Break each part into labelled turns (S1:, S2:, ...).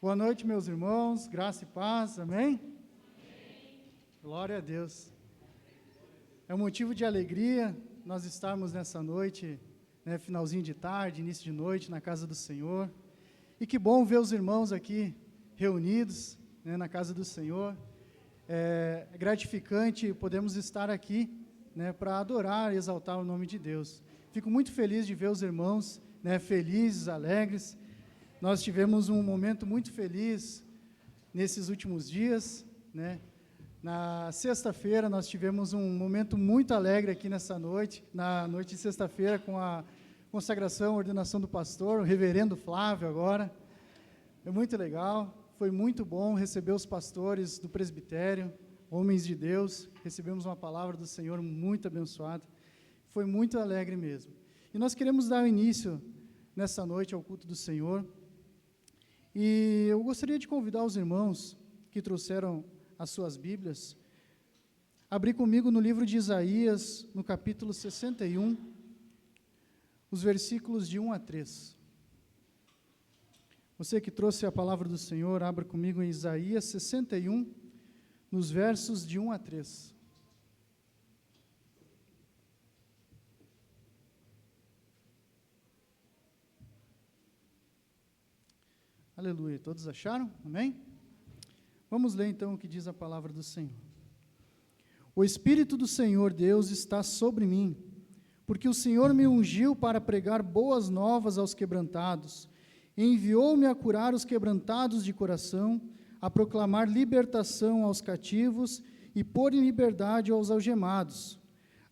S1: Boa noite, meus irmãos, graça e paz, amém? Glória a Deus. É um motivo de alegria nós estarmos nessa noite, finalzinho de tarde, início de noite, na casa do Senhor. E que bom ver os irmãos aqui reunidos, na casa do Senhor. É gratificante podermos estar aqui, para adorar e exaltar o nome de Deus. Fico muito feliz de ver os irmãos, felizes, alegres. Nós tivemos um momento muito feliz nesses últimos dias, Na sexta-feira nós tivemos um momento muito alegre aqui nessa noite, na noite de sexta-feira, com a consagração, a ordenação do pastor, o reverendo Flávio agora. É muito legal, foi muito bom receber os pastores do presbitério, homens de Deus, recebemos uma palavra do Senhor muito abençoada, foi muito alegre mesmo. E nós queremos dar início nessa noite ao culto do Senhor, e eu gostaria de convidar os irmãos que trouxeram as suas Bíblias, a abrir comigo no livro de Isaías, no capítulo 61, os versículos de 1 a 3. Você que trouxe a palavra do Senhor, abra comigo em Isaías 61, nos versos de 1 a 3. Aleluia. Todos acharam? Amém? Vamos ler então o que diz a palavra do Senhor. O Espírito do Senhor Deus está sobre mim, porque o Senhor me ungiu para pregar boas novas aos quebrantados, e enviou-me a curar os quebrantados de coração, a proclamar libertação aos cativos e pôr em liberdade aos algemados,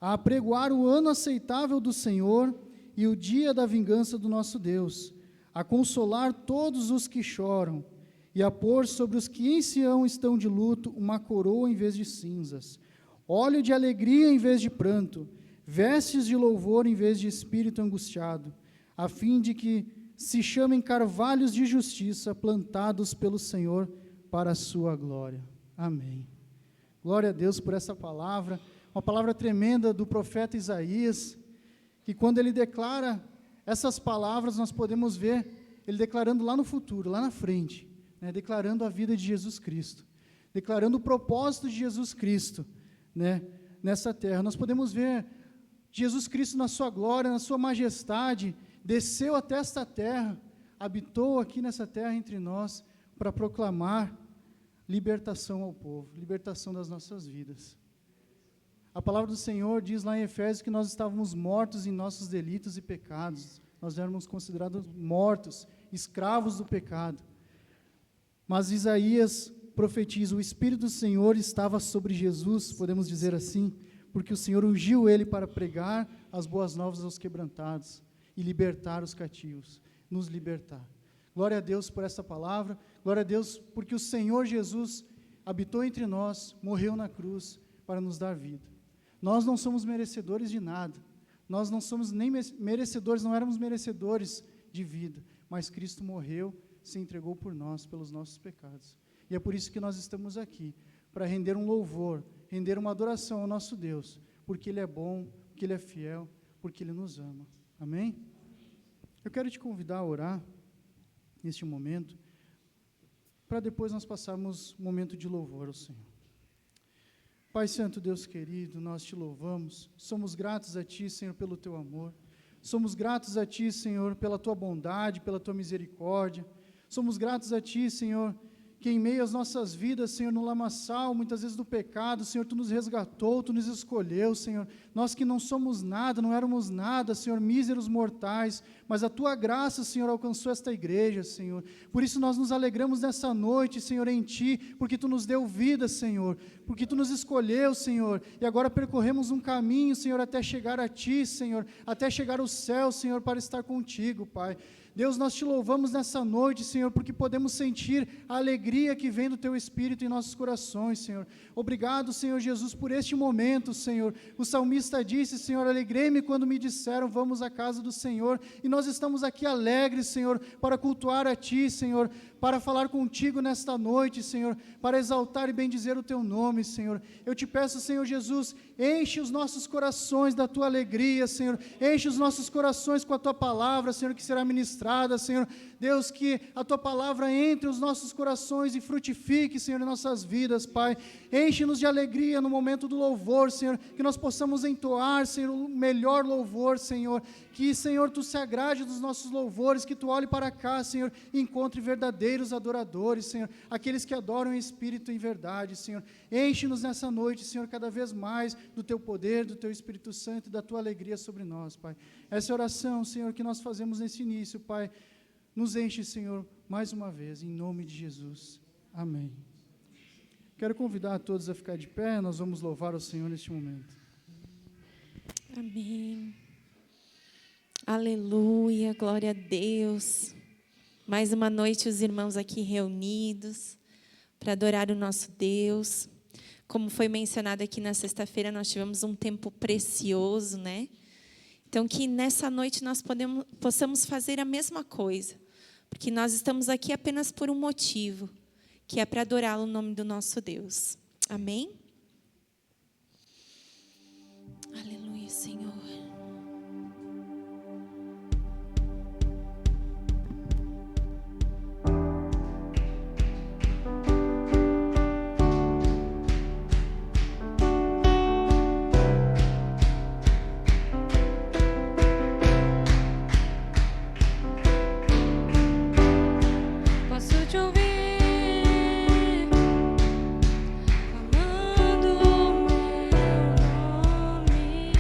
S1: a apregoar o ano aceitável do Senhor e o dia da vingança do nosso Deus, a consolar todos os que choram, e a pôr sobre os que em Sião estão de luto uma coroa em vez de cinzas, óleo de alegria em vez de pranto, vestes de louvor em vez de espírito angustiado, a fim de que se chamem carvalhos de justiça plantados pelo Senhor para a sua glória. Amém. Glória a Deus por essa palavra, uma palavra tremenda do profeta Isaías, que quando ele declara essas palavras, nós podemos ver ele declarando lá no futuro, lá na frente, declarando a vida de Jesus Cristo, declarando o propósito de Jesus Cristo, nessa terra. Nós podemos ver Jesus Cristo na sua glória, na sua majestade, desceu até esta terra, habitou aqui nessa terra entre nós, para proclamar libertação ao povo, libertação das nossas vidas. A palavra do Senhor diz lá em Efésios que nós estávamos mortos em nossos delitos e pecados, nós éramos considerados mortos, escravos do pecado. Mas Isaías profetiza, o Espírito do Senhor estava sobre Jesus, podemos dizer assim, porque o Senhor ungiu ele para pregar as boas novas aos quebrantados e libertar os cativos, nos libertar. Glória a Deus por essa palavra, glória a Deus porque o Senhor Jesus habitou entre nós, morreu na cruz para nos dar vida. Nós não somos merecedores de nada, nós não somos nem merecedores, não éramos merecedores de vida, mas Cristo morreu, se entregou por nós, pelos nossos pecados. E é por isso que nós estamos aqui, para render um louvor, render uma adoração ao nosso Deus, porque Ele é bom, porque Ele é fiel, porque Ele nos ama. Amém? Eu quero te convidar a orar, neste momento, para depois nós passarmos um momento de louvor ao Senhor. Pai Santo, Deus querido, nós te louvamos, somos gratos a Ti, Senhor, pelo Teu amor, somos gratos a Ti, Senhor, pela Tua bondade, pela Tua misericórdia, somos gratos a Ti, Senhor, que em meio às nossas vidas, Senhor, no lamaçal, muitas vezes do pecado, Senhor, Tu nos resgatou, Tu nos escolheu, Senhor, nós que não somos nada, não éramos nada, Senhor, míseros mortais, mas a Tua graça, Senhor, alcançou esta igreja, Senhor, por isso nós nos alegramos nessa noite, Senhor, em Ti, porque Tu nos deu vida, Senhor, porque Tu nos escolheu, Senhor, e agora percorremos um caminho, Senhor, até chegar a Ti, Senhor, até chegar ao céu, Senhor, para estar contigo, Pai. Deus, nós te louvamos nessa noite, Senhor, porque podemos sentir a alegria que vem do Teu Espírito em nossos corações, Senhor. Obrigado, Senhor Jesus, por este momento, Senhor. O salmista disse, Senhor, alegrei-me quando me disseram, vamos à casa do Senhor, e nós estamos aqui alegres, Senhor, para cultuar a Ti, Senhor, para falar contigo nesta noite, Senhor, para exaltar e bendizer o Teu nome, Senhor. Eu te peço, Senhor Jesus, enche os nossos corações da Tua alegria, Senhor, enche os nossos corações com a Tua palavra, Senhor, que será ministrada ministrada, Senhor. Deus, que a Tua palavra entre os nossos corações e frutifique, Senhor, em nossas vidas, Pai. Enche-nos de alegria no momento do louvor, Senhor, que nós possamos entoar, Senhor, o melhor louvor, Senhor. Que, Senhor, Tu se agrade dos nossos louvores, que Tu olhe para cá, Senhor, e encontre verdadeiros adoradores, Senhor, aqueles que adoram em espírito e em verdade, Senhor. Enche-nos nessa noite, Senhor, cada vez mais do Teu poder, do Teu Espírito Santo e da Tua alegria sobre nós, Pai. Essa oração, Senhor, que nós fazemos nesse início, Pai, nos enche, Senhor, mais uma vez, em nome de Jesus. Amém. Quero convidar a todos a ficar de pé, nós vamos louvar o Senhor neste momento.
S2: Amém. Aleluia, glória a Deus. Mais uma noite os irmãos aqui reunidos para adorar o nosso Deus. Como foi mencionado aqui na sexta-feira, nós tivemos um tempo precioso, né? Então, que nessa noite nós possamos fazer a mesma coisa, porque nós estamos aqui apenas por um motivo, que é para adorar o nome do nosso Deus. Amém? Aleluia, Senhor.
S3: Posso te ouvir falando o meu nome.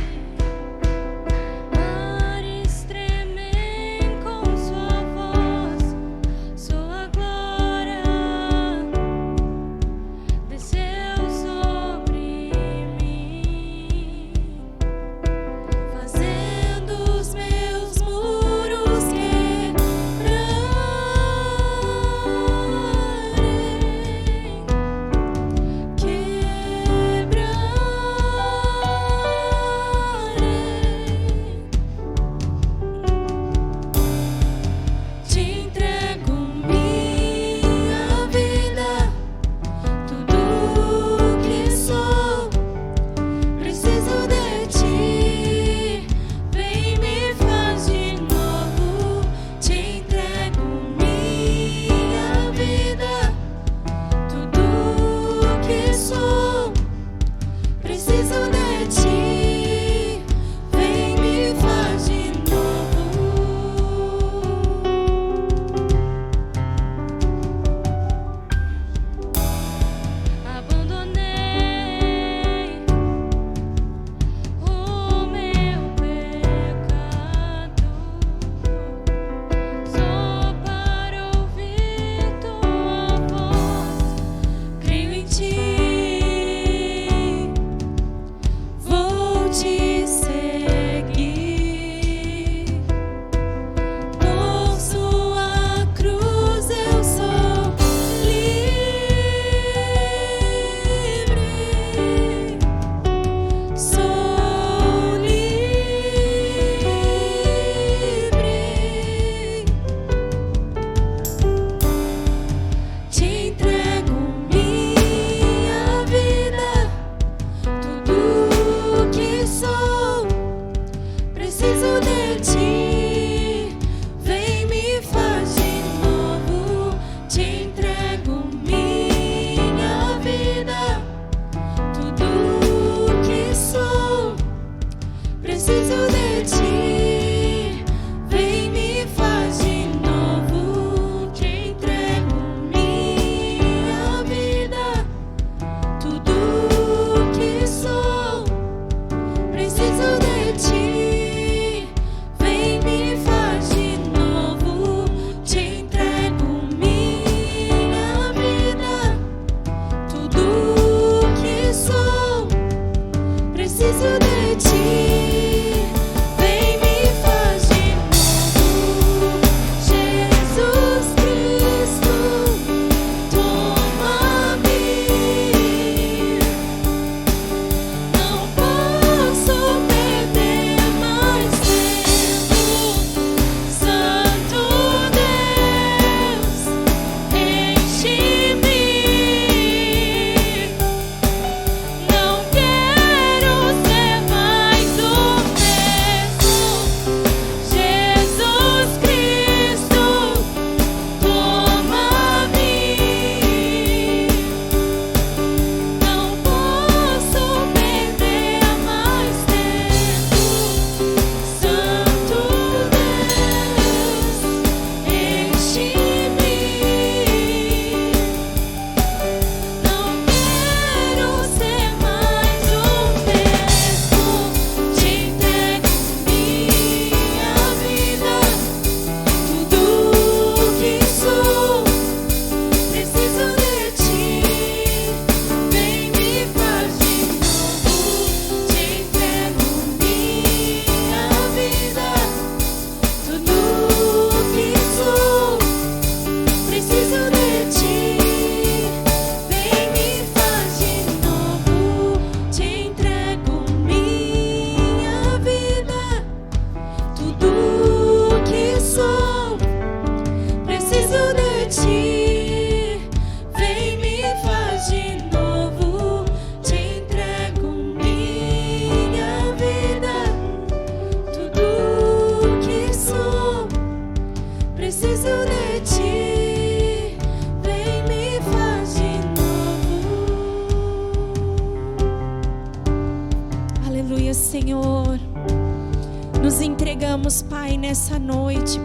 S2: Pai, nessa noite,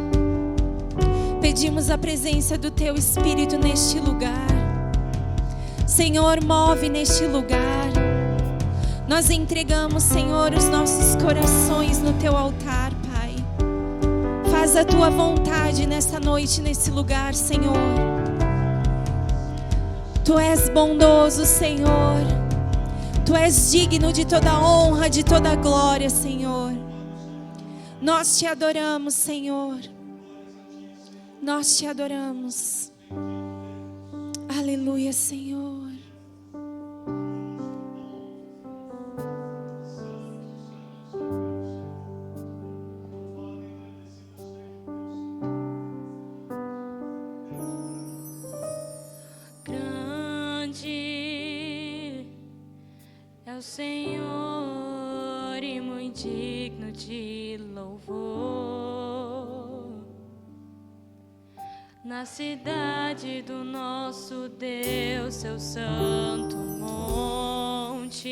S2: pedimos a presença do Teu Espírito neste lugar. Senhor, move neste lugar. Nós entregamos, Senhor, os nossos corações no Teu altar, Pai. Faz a Tua vontade nessa noite, nesse lugar, Senhor. Tu és bondoso, Senhor. Tu és digno de toda honra, de toda glória, Senhor. Nós Te adoramos, Senhor. Nós Te adoramos. Aleluia, Senhor.
S3: O Senhor e muito digno de louvor, na cidade do nosso Deus, seu santo monte.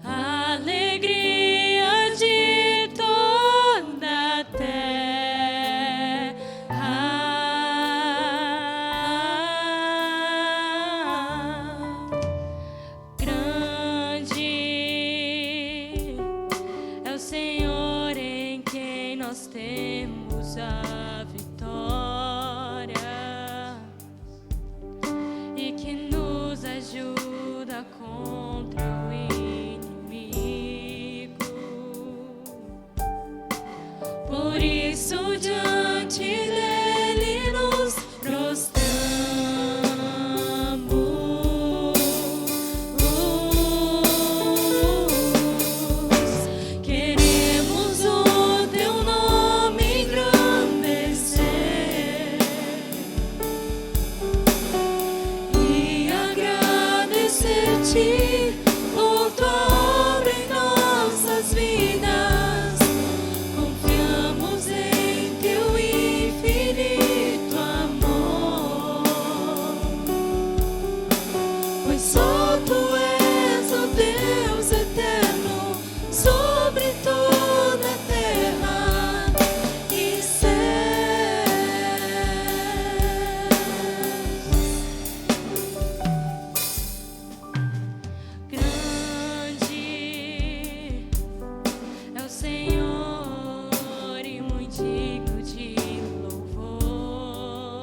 S3: Alegria de toda a terra. Temos a vitória e que nos ajuda contra o inimigo. Por isso diante dele nos prostramos. Por tua obra em nossas vidas, confiamos em teu infinito amor, pois só tu és o Deus eterno sobre toda a terra e céus. Senhor e muito digno de louvor,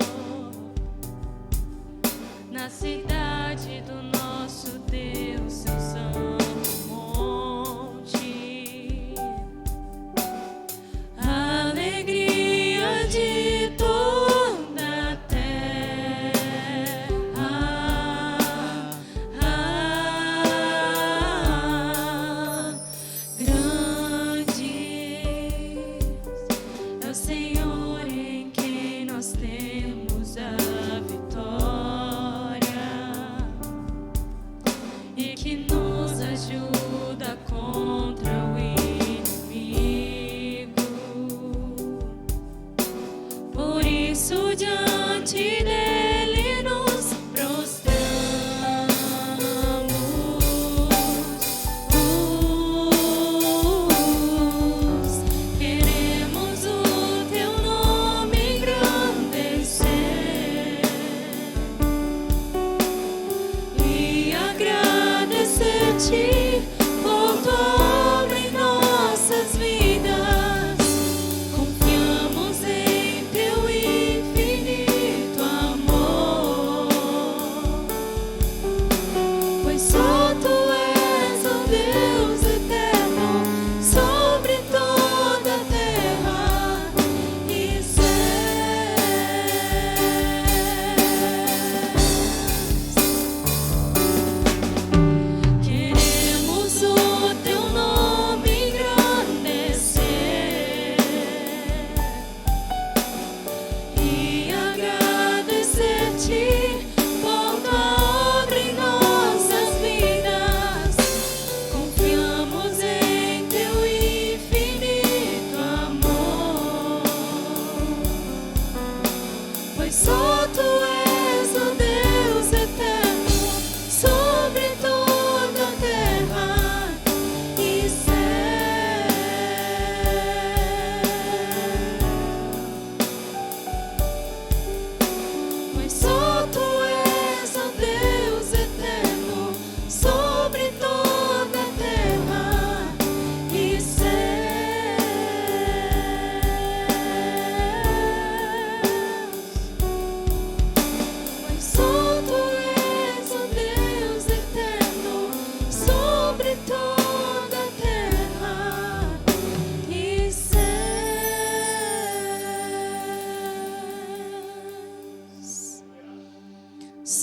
S3: na cidade do nosso Deus, seu santo monte. Alegria de toda a terra. Senhor em quem nós temos a vitória e que nos ajuda contra o inimigo. Por isso diante dele nos prostramos. Por tua obra em nossas vidas, confiamos em teu infinito amor.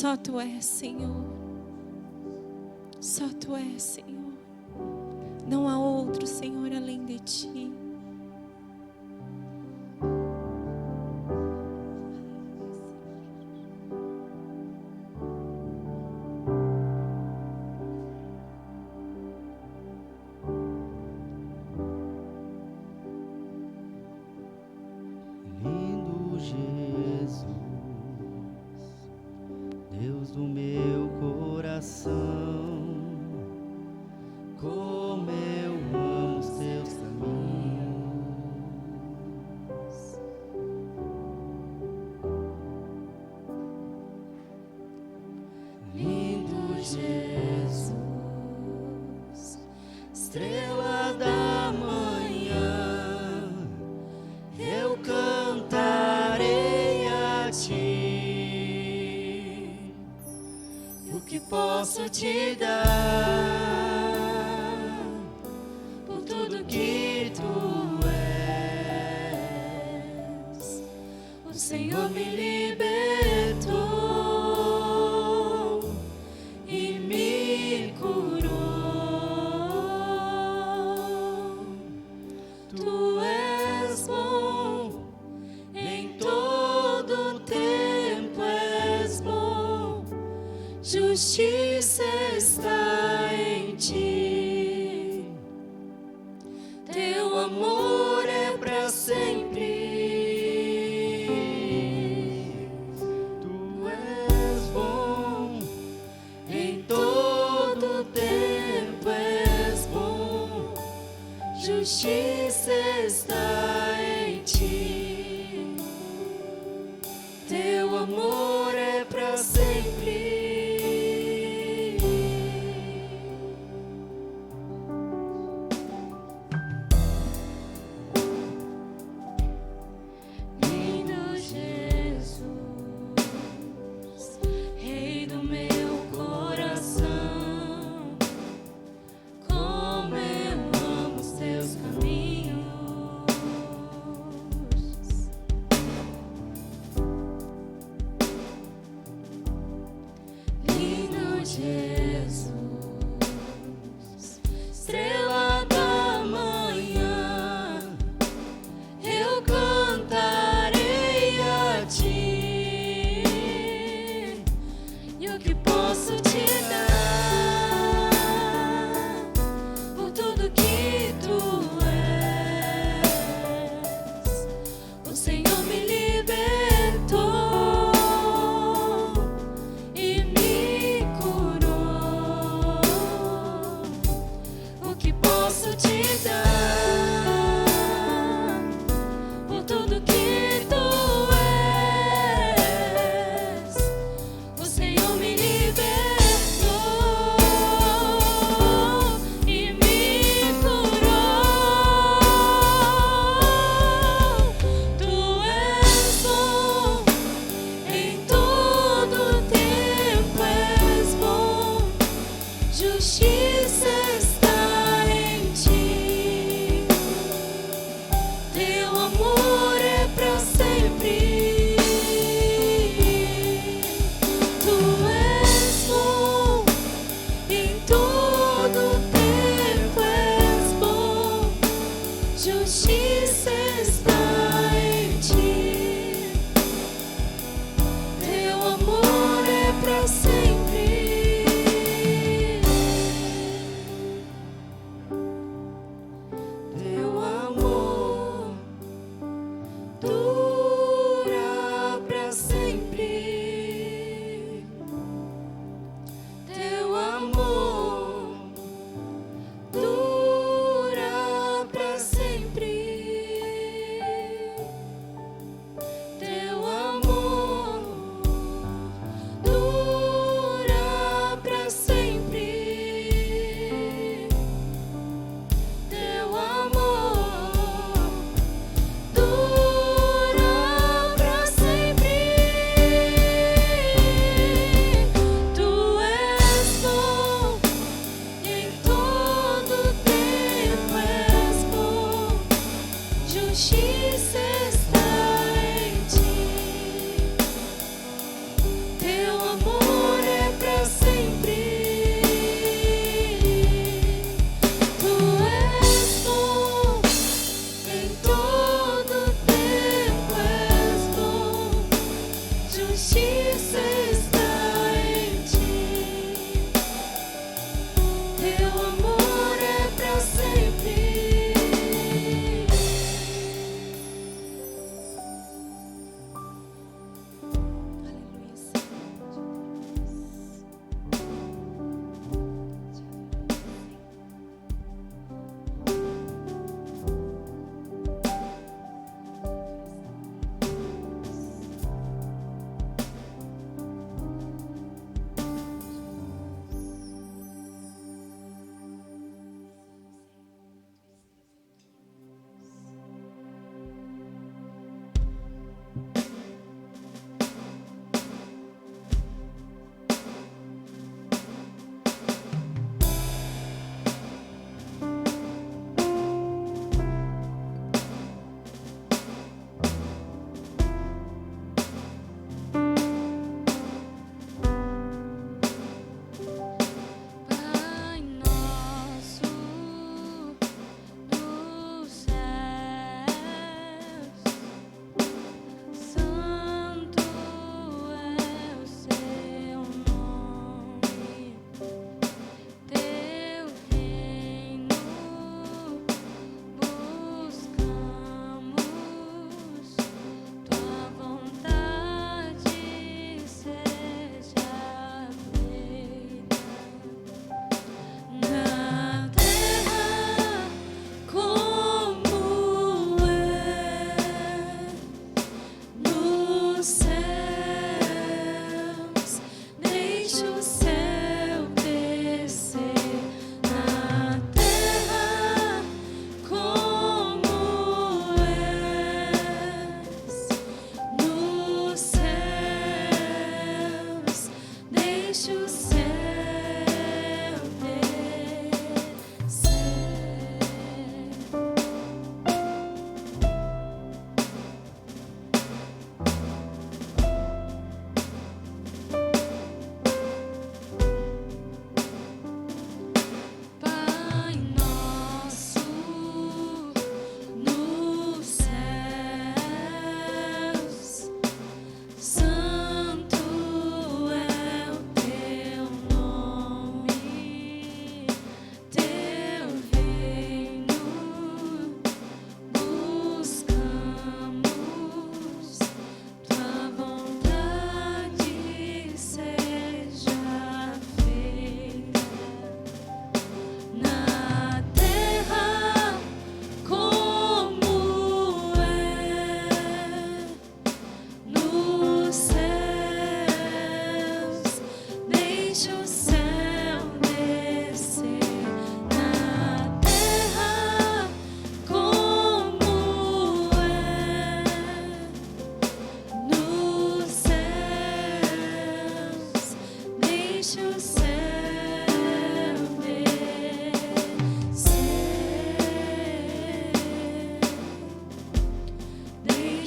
S2: Só Tu és, Senhor. Só Tu és, Senhor. Não há outro, Senhor, além de Ti.
S4: Lindo Jesus, Deus do meu coração, como eu amo os teus caminhos. Lindo Jesus, estrela da manhã, eu cantarei a Ti. O que posso te dar por tudo que Tu és? O Senhor me libertou e me curou. Tu és bom, em todo tempo és bom, justiça está em Ti. Teu amor é para sempre. Tu és bom, em todo tempo és bom, justiça está em Ti. Teu amor é para sempre. Lindo Jesus, Rei do meu coração, como eu amo os Teus caminhos. Lindo Jesus, estrela da manhã, eu cantarei a Ti. E o que posso te dar por tudo que Tu és? O Senhor me libertou e me curou. O que posso te dar por tudo que Tu és? O Senhor me libertou e me curou. Tu és bom, em todo tempo és bom, justiça está em Ti. Teu amor é para sempre. Tu és bom, em todo tempo és bom, justiça está em Ti. Teu amor é para sempre. Teu amor dura para sempre. Teu amor dura para sempre. Teu amor dura para sempre. Teu amor dura para sempre. Tu és bom, em todo tempo és bom, justiça está em Ti. Teu amor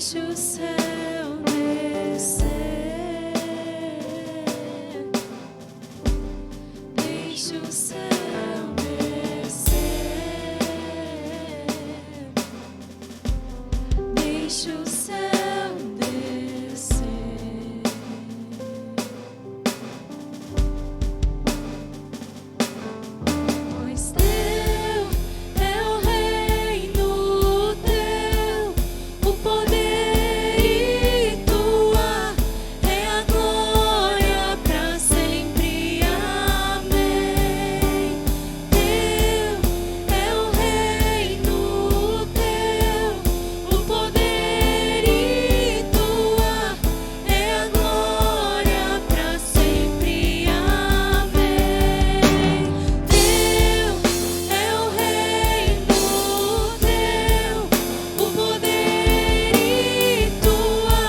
S3: Deixa o céu descer. Deixa o céu descer. Deixa o céu descer. Pois teu é o reino, teu o poder e tua é a glória para sempre. Amém. Teu é o reino, teu o poder e tua é a glória para sempre. Amém. Teu é o reino, teu o poder e tua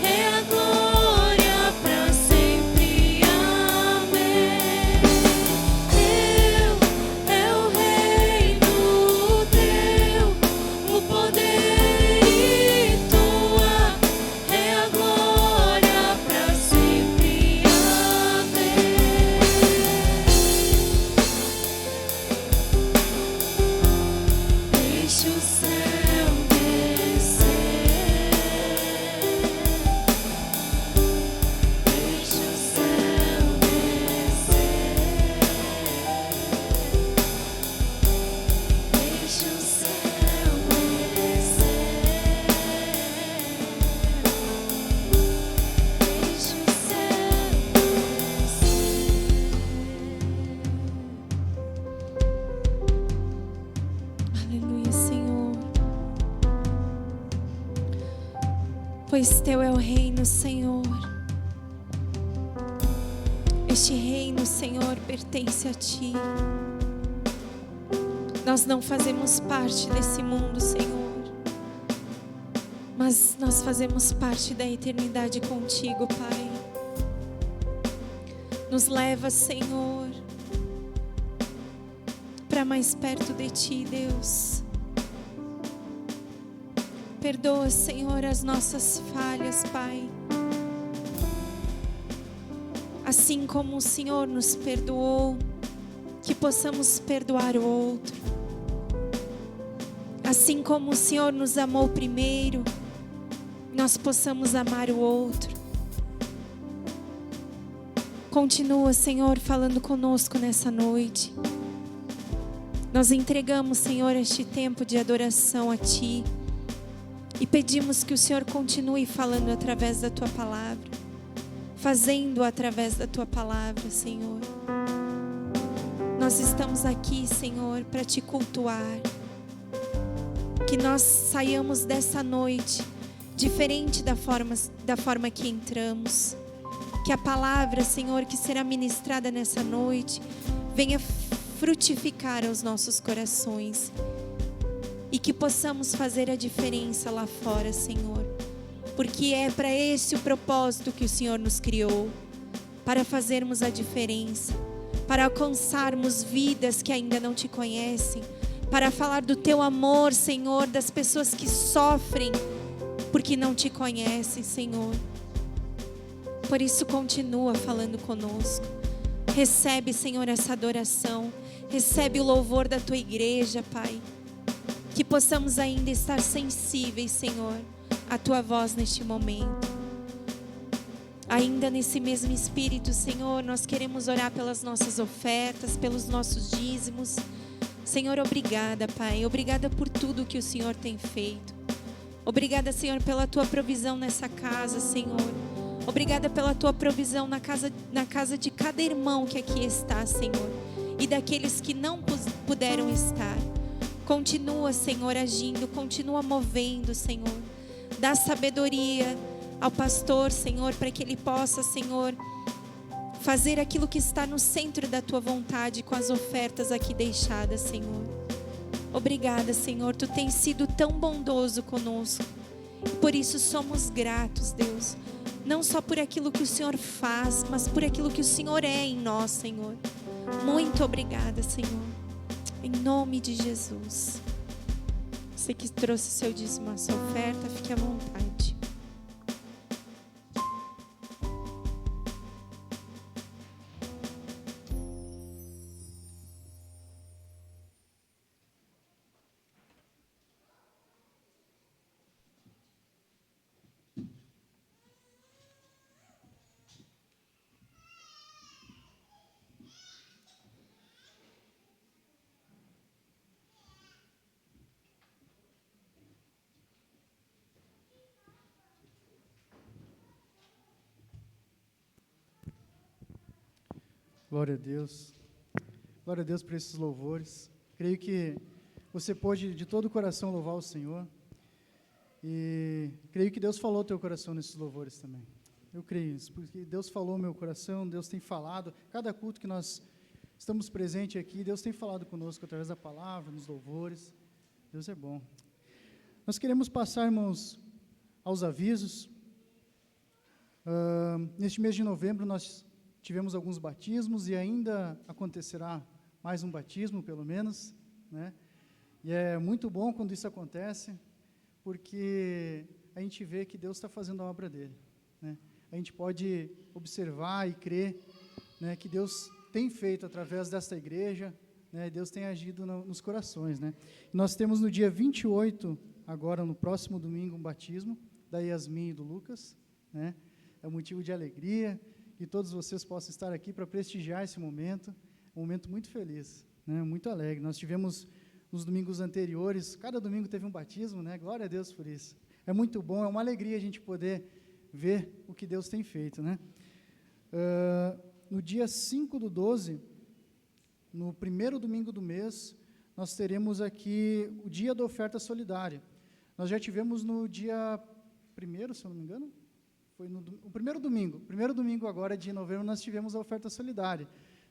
S3: é a glória para sempre. Amém. Teu é o reino, teu o poder e tua é a glória para sempre. Amém. Deixa o céu descer. Deixa o céu descer. Deixa o céu descer. Deixa o céu descer.
S2: Aleluia, Senhor. Pois teu é o reino, Senhor. Este reino, Senhor, pertence a ti. Nós não fazemos parte desse mundo, Senhor, mas nós fazemos parte da eternidade contigo, Pai. Nos leva, Senhor, para mais perto de ti, Deus. Perdoa, Senhor, as nossas falhas, Pai. Assim como o Senhor nos perdoou, que possamos perdoar o outro. Assim como o Senhor nos amou primeiro, nós possamos amar o outro. Continua, Senhor, falando conosco nessa noite. Nós entregamos, Senhor, este tempo de adoração a Ti e pedimos que o Senhor continue falando através da Tua palavra, fazendo através da Tua palavra, Senhor. Nós estamos aqui, Senhor, para Te cultuar. Que nós saiamos dessa noite diferente da forma que entramos. Que a palavra, Senhor, que será ministrada nessa noite venha frutificar aos nossos corações e que possamos fazer a diferença lá fora, Senhor, porque é para esse o propósito que o Senhor nos criou, para fazermos a diferença, para alcançarmos vidas que ainda não Te conhecem, para falar do Teu amor, Senhor, das pessoas que sofrem porque não Te conhecem, Senhor. Por isso continua falando conosco. Recebe, Senhor, essa adoração. Recebe o louvor da Tua igreja, Pai. Que possamos ainda estar sensíveis, Senhor, à Tua voz neste momento. Ainda nesse mesmo espírito, Senhor, nós queremos orar pelas nossas ofertas, pelos nossos dízimos. Senhor, obrigada, Pai. Obrigada por tudo que o Senhor tem feito. Obrigada, Senhor, pela Tua provisão nessa casa, Senhor. Obrigada pela Tua provisão na casa de cada irmão que aqui está, Senhor, e daqueles que não puderam estar. Continua, Senhor, agindo, continua movendo, Senhor. Dá sabedoria ao pastor, Senhor, para que ele possa, Senhor, fazer aquilo que está no centro da Tua vontade com as ofertas aqui deixadas, Senhor. Obrigada, Senhor, Tu tens sido tão bondoso conosco. Por isso somos gratos, Deus. Não só por aquilo que o Senhor faz, mas por aquilo que o Senhor é em nós, Senhor. Muito obrigada, Senhor. Em nome de Jesus. Você que trouxe o seu dízimo, a sua oferta, fique à vontade.
S1: Glória a Deus. Glória a Deus por esses louvores. Creio que você pode de todo o coração louvar o Senhor. E creio que Deus falou ao teu coração nesses louvores também. Eu creio isso, porque Deus falou ao meu coração, Deus tem falado. Cada culto que nós estamos presentes aqui, Deus tem falado conosco através da palavra, nos louvores. Deus é bom. Nós queremos passar, irmãos, aos avisos. Neste mês de novembro, nós tivemos alguns batismos e ainda acontecerá mais um batismo, pelo menos, né? E é muito bom quando isso acontece, porque a gente vê que Deus está fazendo a obra dele, né? A gente pode observar e crer, né, que Deus tem feito através desta igreja, né? Deus tem agido nos corações, né? E nós temos no dia 28, agora no próximo domingo, um batismo da Yasmin e do Lucas, né? É um motivo de alegria, que todos vocês possam estar aqui para prestigiar esse momento, um momento muito feliz, né, muito alegre. Nós tivemos nos domingos anteriores, cada domingo teve um batismo, né, glória a Deus por isso. É muito bom, é uma alegria a gente poder ver o que Deus tem feito, né. No dia 5/12, no primeiro domingo do mês, nós teremos aqui o dia da oferta solidária. Nós já tivemos no dia 1º, se eu não me engano, foi o primeiro domingo agora de novembro, nós tivemos a oferta solidária,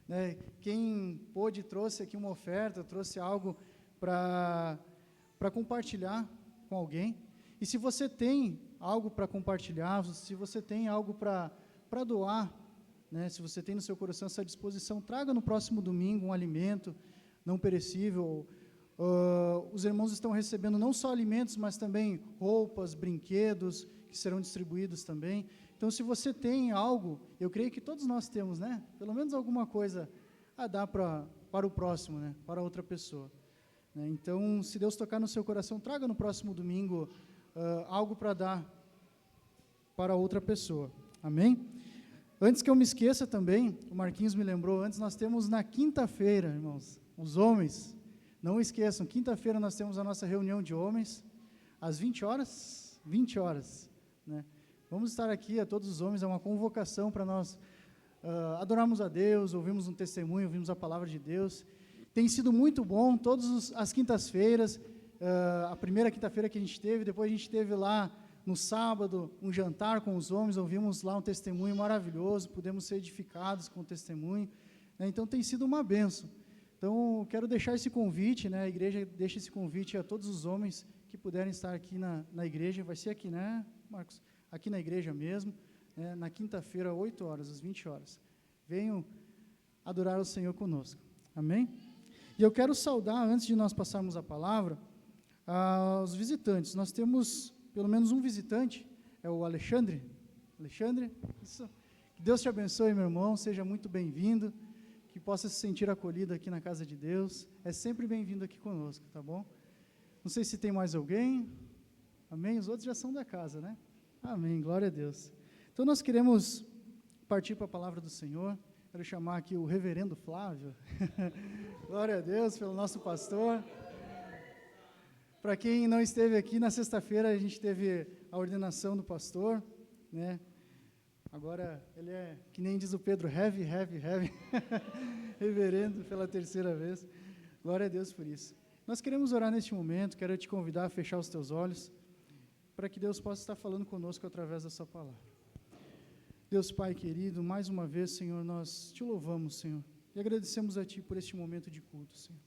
S1: né? Quem pôde trouxe aqui uma oferta, trouxe algo para compartilhar com alguém. E se você tem algo para compartilhar, se você tem algo para doar, né? Se você tem no seu coração essa disposição, traga no próximo domingo um alimento não perecível. Os irmãos estão recebendo não só alimentos, mas também roupas, brinquedos, que serão distribuídos também. Então, se você tem algo, eu creio que todos nós temos, né? Pelo menos alguma coisa a dar para o próximo, né? Para outra pessoa, né? Então, se Deus tocar no seu coração, traga no próximo domingo algo para dar para outra pessoa. Amém? Antes que eu me esqueça também, o Marquinhos me lembrou, antes nós temos na quinta-feira, irmãos, os homens, não esqueçam, quinta-feira nós temos a nossa reunião de homens, às 20 horas, 20 horas, né? Vamos estar aqui, a todos os homens, é uma convocação para nós adorarmos a Deus, ouvirmos um testemunho, ouvirmos a palavra de Deus. Tem sido muito bom, todas as quintas-feiras, a primeira quinta-feira que a gente teve, depois a gente teve lá no sábado um jantar com os homens, ouvimos lá um testemunho maravilhoso, pudemos ser edificados com o testemunho, né? Então tem sido uma bênção. Então quero deixar esse convite, né? A igreja deixa esse convite a todos os homens que puderem estar aqui na igreja, vai ser aqui, né, Marcos? Aqui na igreja mesmo, né, na quinta-feira, 8 horas, às 20 horas. Venham adorar o Senhor conosco. Amém? E eu quero saudar, antes de nós passarmos a palavra, aos visitantes. Nós temos pelo menos um visitante, é o Alexandre. Alexandre, isso. Que Deus te abençoe, meu irmão, seja muito bem-vindo, que possa se sentir acolhido aqui na casa de Deus. É sempre bem-vindo aqui conosco, tá bom? Não sei se tem mais alguém. Amém? Os outros já são da casa, né? Amém, glória a Deus. Então nós queremos partir para a palavra do Senhor. Quero chamar aqui o reverendo Flávio. Glória a Deus pelo nosso pastor. Para quem não esteve aqui, na sexta-feira a gente teve a ordenação do pastor, né? Agora ele é, que nem diz o Pedro, heavy, reverendo pela terceira vez. Glória a Deus por isso. Nós queremos orar neste momento, quero te convidar a fechar os teus olhos, para que Deus possa estar falando conosco através da sua palavra. Deus Pai querido, mais uma vez, Senhor, nós te louvamos, Senhor, e agradecemos a Ti por este momento de culto, Senhor.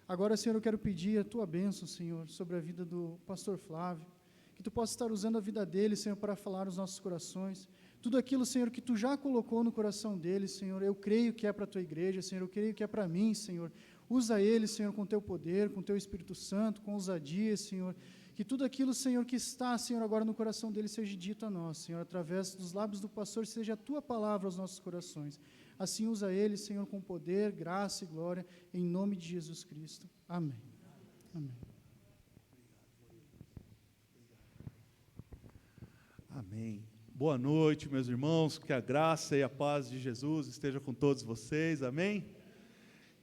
S1: Agora, Senhor, eu quero pedir a Tua bênção, Senhor, sobre a vida do pastor Flávio, que Tu possa estar usando a vida dele, Senhor, para falar nos nossos corações. Tudo aquilo, Senhor, que Tu já colocou no coração dele, Senhor, eu creio que é para a Tua igreja, Senhor, eu creio que é para mim, Senhor. Usa ele, Senhor, com teu poder, com teu Espírito Santo, com ousadia, Senhor. Que tudo aquilo, Senhor, que está, Senhor, agora no coração dele seja dito a nós, Senhor, através dos lábios do pastor, seja a tua palavra aos nossos corações. Assim usa ele, Senhor, com poder, graça e glória, em nome de Jesus Cristo. Amém. Amém.
S5: Amém. Boa noite, meus irmãos, que a graça e a paz de Jesus esteja com todos vocês, amém?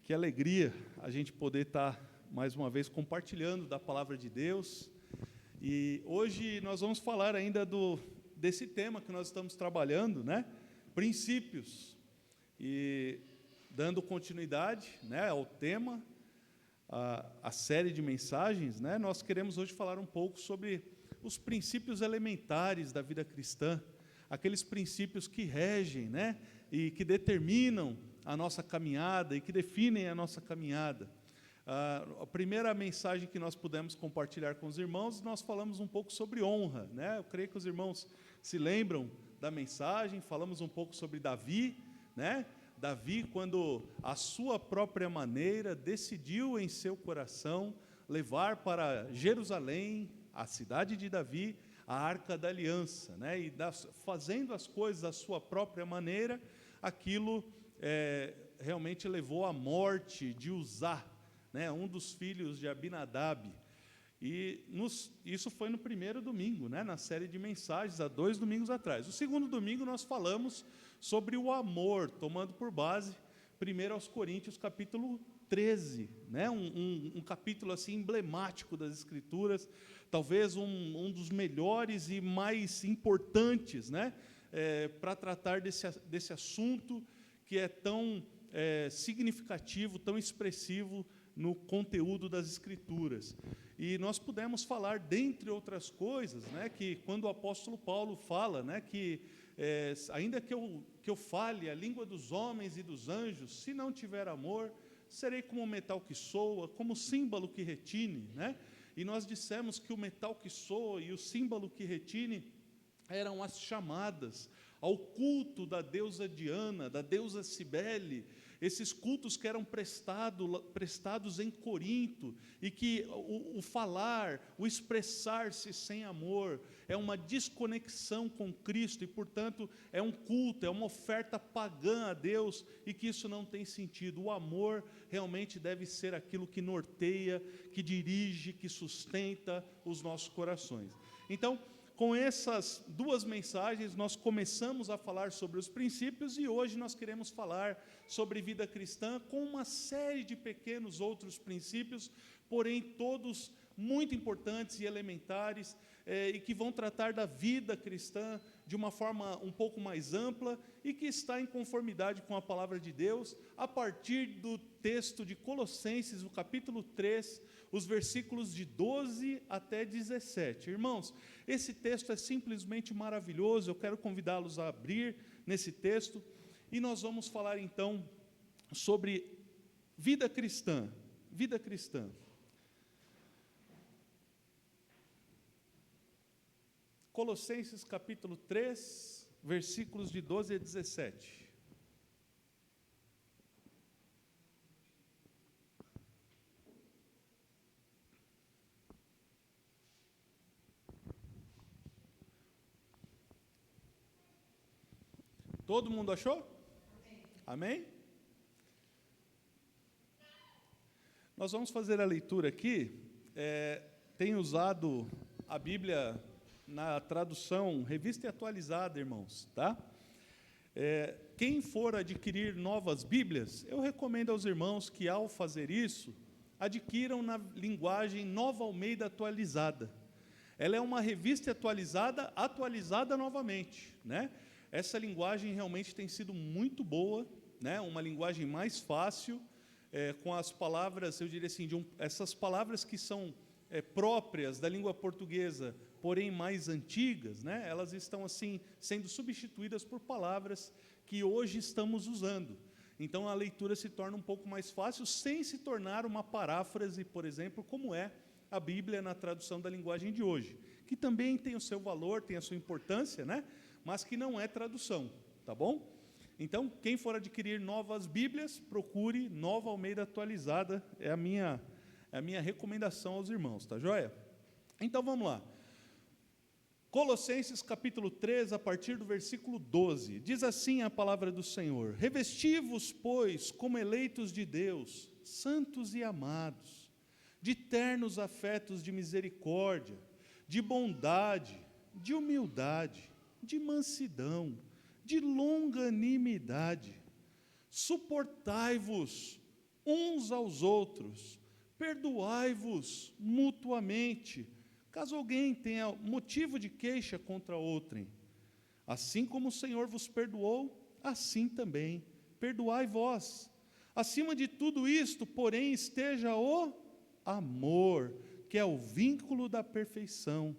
S5: Que alegria a gente poder estar, mais uma vez, compartilhando da palavra de Deus, e hoje nós vamos falar ainda desse tema que nós estamos trabalhando, né? Princípios, e dando continuidade, né, ao tema, a série de mensagens, né? Nós queremos hoje falar um pouco sobre os princípios elementares da vida cristã, aqueles princípios que regem, né, e que determinam a nossa caminhada e que definem a nossa caminhada. A primeira mensagem que nós pudemos compartilhar com os irmãos, nós falamos um pouco sobre honra, né? Eu creio que os irmãos se lembram da mensagem, falamos um pouco sobre Davi, né? Davi, quando à sua própria maneira decidiu em seu coração levar para Jerusalém, a cidade de Davi, a Arca da Aliança, né? E fazendo as coisas à sua própria maneira, aquilo realmente levou à morte de Uzá, né? Um dos filhos de Abinadab. E isso foi no primeiro domingo, né? Na série de mensagens, há 2 domingos atrás. O segundo domingo nós falamos sobre o amor, tomando por base 1 Coríntios, capítulo 13, né? Um capítulo assim emblemático das Escrituras, talvez um dos melhores e mais importantes, né? Para tratar desse assunto que é tão significativo, tão expressivo no conteúdo das Escrituras. E nós pudemos falar, dentre outras coisas, né, que quando o apóstolo Paulo fala, né, que ainda que eu fale a língua dos homens e dos anjos, se não tiver amor, serei como o metal que soa, como símbolo que retine, né? E nós dissemos que o metal que soa e o símbolo que retine eram as chamadas ao culto da deusa Diana, da deusa Cibele, esses cultos que eram prestados em Corinto, e que o falar, o expressar-se sem amor, é uma desconexão com Cristo, e, portanto, é um culto, é uma oferta pagã a Deus, e que isso não tem sentido. O amor realmente deve ser aquilo que norteia, que dirige, que sustenta os nossos corações. Então, com essas 2 mensagens, nós começamos a falar sobre os princípios, e hoje nós queremos falar sobre vida cristã com uma série de pequenos outros princípios, porém todos muito importantes e elementares, e que vão tratar da vida cristã de uma forma um pouco mais ampla e que está em conformidade com a palavra de Deus, a partir do texto de Colossenses, no capítulo 3, os versículos de 12 até 17. Irmãos, esse texto é simplesmente maravilhoso, eu quero convidá-los a abrir nesse texto, e nós vamos falar então sobre vida cristã. Vida cristã. Colossenses capítulo 3, versículos de 12 a 17. Todo mundo achou? Amém? Nós vamos fazer a leitura aqui. Tenho usado a Bíblia na tradução Revista e Atualizada, irmãos, tá? Quem for adquirir novas Bíblias, eu recomendo aos irmãos que, ao fazer isso, adquiram na linguagem Nova Almeida Atualizada. Ela é uma revista atualizada novamente, né? Essa linguagem realmente tem sido muito boa, né? Uma linguagem mais fácil, com as palavras, eu diria assim, essas palavras que são próprias da língua portuguesa, porém mais antigas, né? Elas estão assim sendo substituídas por palavras que hoje estamos usando. Então a leitura se torna um pouco mais fácil, sem se tornar uma paráfrase, por exemplo, como é a Bíblia na tradução da linguagem de hoje, que também tem o seu valor, tem a sua importância, né? Mas que não é tradução, tá bom? Então, quem for adquirir novas Bíblias, procure Nova Almeida Atualizada, é a minha recomendação aos irmãos, tá joia? Então, vamos lá. Colossenses capítulo 3, a partir do versículo 12, diz assim a palavra do Senhor: revesti-vos, pois, como eleitos de Deus, santos e amados, de ternos afetos de misericórdia, de bondade, de humildade, de mansidão, de longanimidade. Suportai-vos uns aos outros, perdoai-vos mutuamente, caso alguém tenha motivo de queixa contra outrem. Assim como o Senhor vos perdoou, assim também perdoai vós. Acima de tudo isto, porém, esteja o amor, que é o vínculo da perfeição.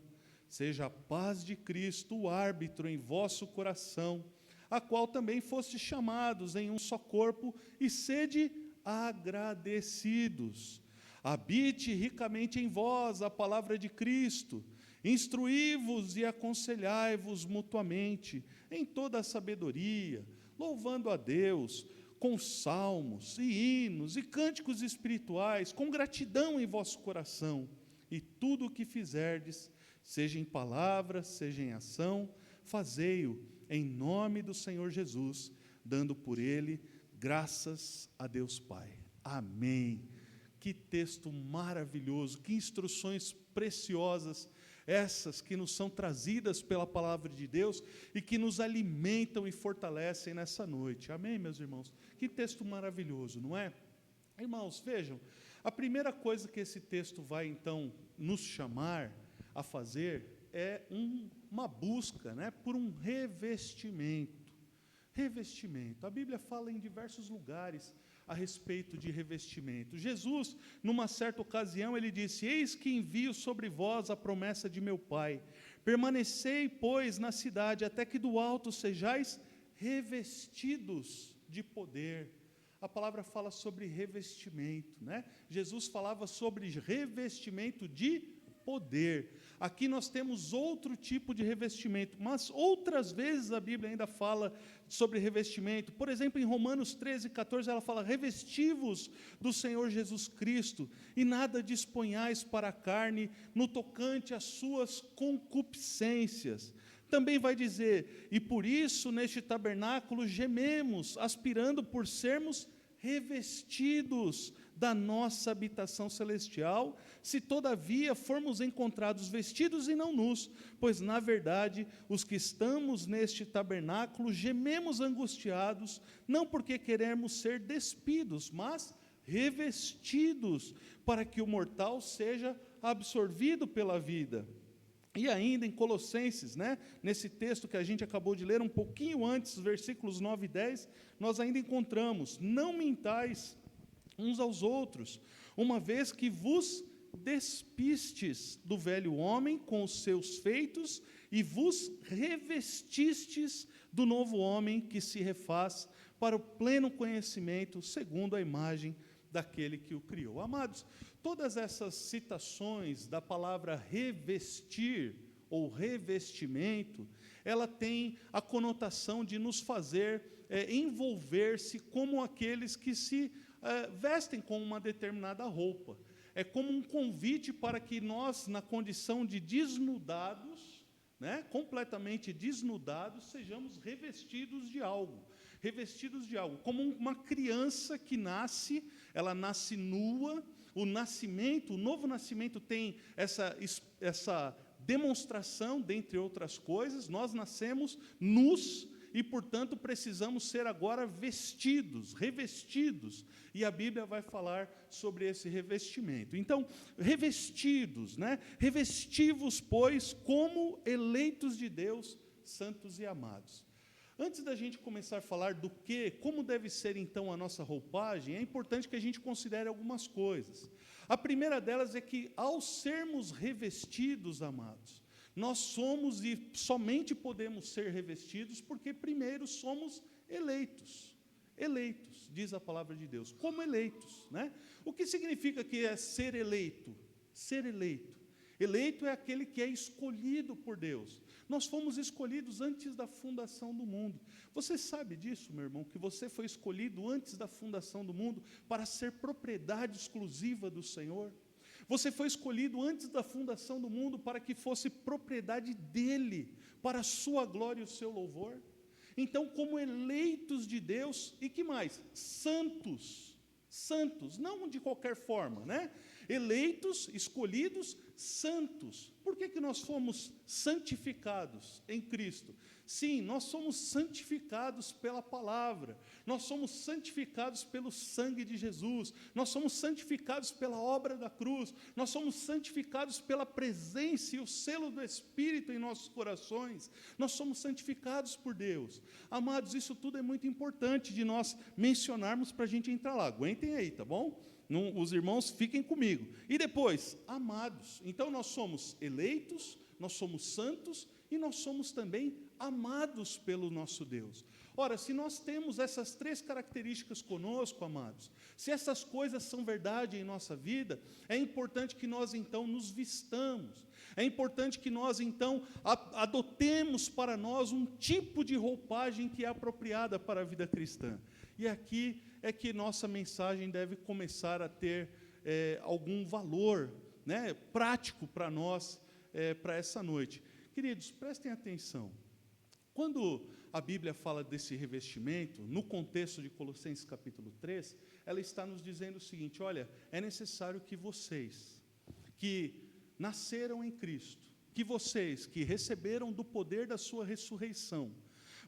S5: Seja a paz de Cristo o árbitro em vosso coração, a qual também fostes chamados em um só corpo, e sede agradecidos. Habite ricamente em vós a palavra de Cristo, instruí-vos e aconselhai-vos mutuamente em toda a sabedoria, louvando a Deus com salmos e hinos e cânticos espirituais, com gratidão em vosso coração. E tudo o que fizerdes, seja em palavra, seja em ação, fazei-o em nome do Senhor Jesus, dando por ele graças a Deus Pai. Amém. Que texto maravilhoso, que instruções preciosas essas que nos são trazidas pela palavra de Deus e que nos alimentam e fortalecem nessa noite. Amém, meus irmãos? Que texto maravilhoso, não é? Irmãos, vejam, a primeira coisa que esse texto vai, então, nos chamar a fazer é uma busca, né, por um revestimento. Revestimento. A Bíblia fala em diversos lugares a respeito de revestimento. Jesus, numa certa ocasião, ele disse: eis que envio sobre vós a promessa de meu Pai. Permanecei, pois, na cidade, até que do alto sejais revestidos de poder. A palavra fala sobre revestimento, né? Jesus falava sobre revestimento de poder. Aqui nós temos outro tipo de revestimento, mas outras vezes a Bíblia ainda fala sobre revestimento. Por exemplo, em Romanos 13, 14, ela fala: revesti-vos do Senhor Jesus Cristo, e nada disponhais para a carne no tocante às suas concupiscências. Também vai dizer: e por isso neste tabernáculo gememos, aspirando por sermos revestidos da nossa habitação celestial, se todavia formos encontrados vestidos e não nus, pois na verdade os que estamos neste tabernáculo gememos angustiados, não porque queremos ser despidos, mas revestidos, para que o mortal seja absorvido pela vida. E ainda em Colossenses, né, nesse texto que a gente acabou de ler, um pouquinho antes, versículos 9 e 10, nós ainda encontramos: não mintais uns aos outros, uma vez que vos despistes do velho homem com os seus feitos e vos revestistes do novo homem que se refaz para o pleno conhecimento segundo a imagem daquele que o criou. Amados, todas essas citações da palavra revestir ou revestimento, ela tem a conotação de nos fazer envolver-se como aqueles que se vestem com uma determinada roupa. É como um convite para que nós, na condição de desnudados, né, completamente desnudados, sejamos revestidos de algo. Revestidos de algo. Como uma criança que nasce, ela nasce nua. O novo nascimento tem essa demonstração, dentre outras coisas. Nós nascemos nus e, portanto, precisamos ser agora vestidos, revestidos. E a Bíblia vai falar sobre esse revestimento. Então, revestidos, né? Revesti-vos, pois, como eleitos de Deus, santos e amados. Antes da gente começar a falar como deve ser então a nossa roupagem, é importante que a gente considere algumas coisas. A primeira delas é que, ao sermos revestidos, amados, nós somos e somente podemos ser revestidos porque primeiro somos eleitos. Eleitos, diz a palavra de Deus, como eleitos, né? O que significa que é ser eleito? Ser eleito. Eleito é aquele que é escolhido por Deus. Nós fomos escolhidos antes da fundação do mundo. Você sabe disso, meu irmão, que você foi escolhido antes da fundação do mundo para ser propriedade exclusiva do Senhor? Você foi escolhido antes da fundação do mundo para que fosse propriedade dEle, para a sua glória e o seu louvor? Então, como eleitos de Deus, e que mais? Santos. Santos, não de qualquer forma, né? Eleitos, escolhidos, santos. Por que nós fomos santificados em Cristo? Sim, nós somos santificados pela palavra, nós somos santificados pelo sangue de Jesus, nós somos santificados pela obra da cruz, nós somos santificados pela presença e o selo do Espírito em nossos corações, nós somos santificados por Deus. Amados, isso tudo é muito importante de nós mencionarmos para a gente entrar lá. Aguentem aí, tá bom? Não, os irmãos fiquem comigo. E depois, amados. Então nós somos eleitos, nós somos santos e nós somos também amados pelo nosso Deus. Ora, se nós temos essas três características conosco, amados, se essas coisas são verdade em nossa vida, é importante que nós então nos vistamos. É importante que nós então adotemos para nós um tipo de roupagem que é apropriada para a vida cristã. E aqui é que nossa mensagem deve começar a ter algum valor, né, prático para nós, para essa noite. Queridos, prestem atenção. Quando a Bíblia fala desse revestimento, no contexto de Colossenses capítulo 3, ela está nos dizendo o seguinte: olha, é necessário que vocês, que nasceram em Cristo, que vocês que receberam do poder da sua ressurreição,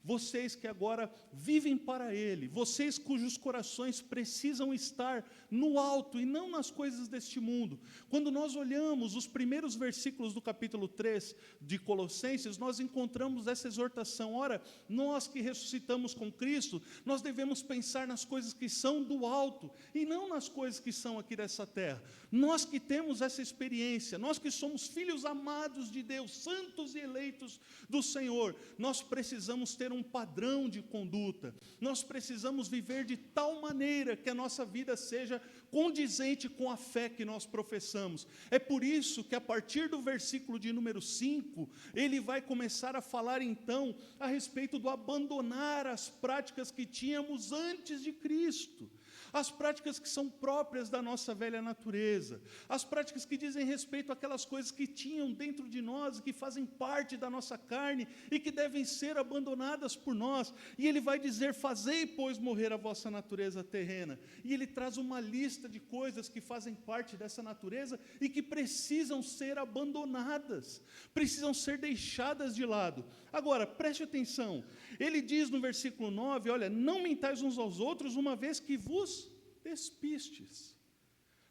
S5: vocês que agora vivem para Ele, vocês cujos corações precisam estar no alto e não nas coisas deste mundo. Quando nós olhamos os primeiros versículos do capítulo 3 de Colossenses, nós encontramos essa exortação: ora, nós que ressuscitamos com Cristo, nós devemos pensar nas coisas que são do alto e não nas coisas que são aqui dessa terra. Nós que temos essa experiência, nós que somos filhos amados de Deus, santos e eleitos do Senhor, nós precisamos ter um padrão de conduta, nós precisamos viver de tal maneira que a nossa vida seja condizente com a fé que nós professamos. É por isso que a partir do versículo de número 5, ele vai começar a falar então a respeito do abandonar as práticas que tínhamos antes de Cristo. As práticas que são próprias da nossa velha natureza, as práticas que dizem respeito àquelas coisas que tinham dentro de nós, que fazem parte da nossa carne e que devem ser abandonadas por nós. E ele vai dizer: fazei, pois, morrer a vossa natureza terrena. E ele traz uma lista de coisas que fazem parte dessa natureza e que precisam ser abandonadas, precisam ser deixadas de lado. Agora, preste atenção, ele diz no versículo 9, olha, não mentais uns aos outros, uma vez que vos despistes.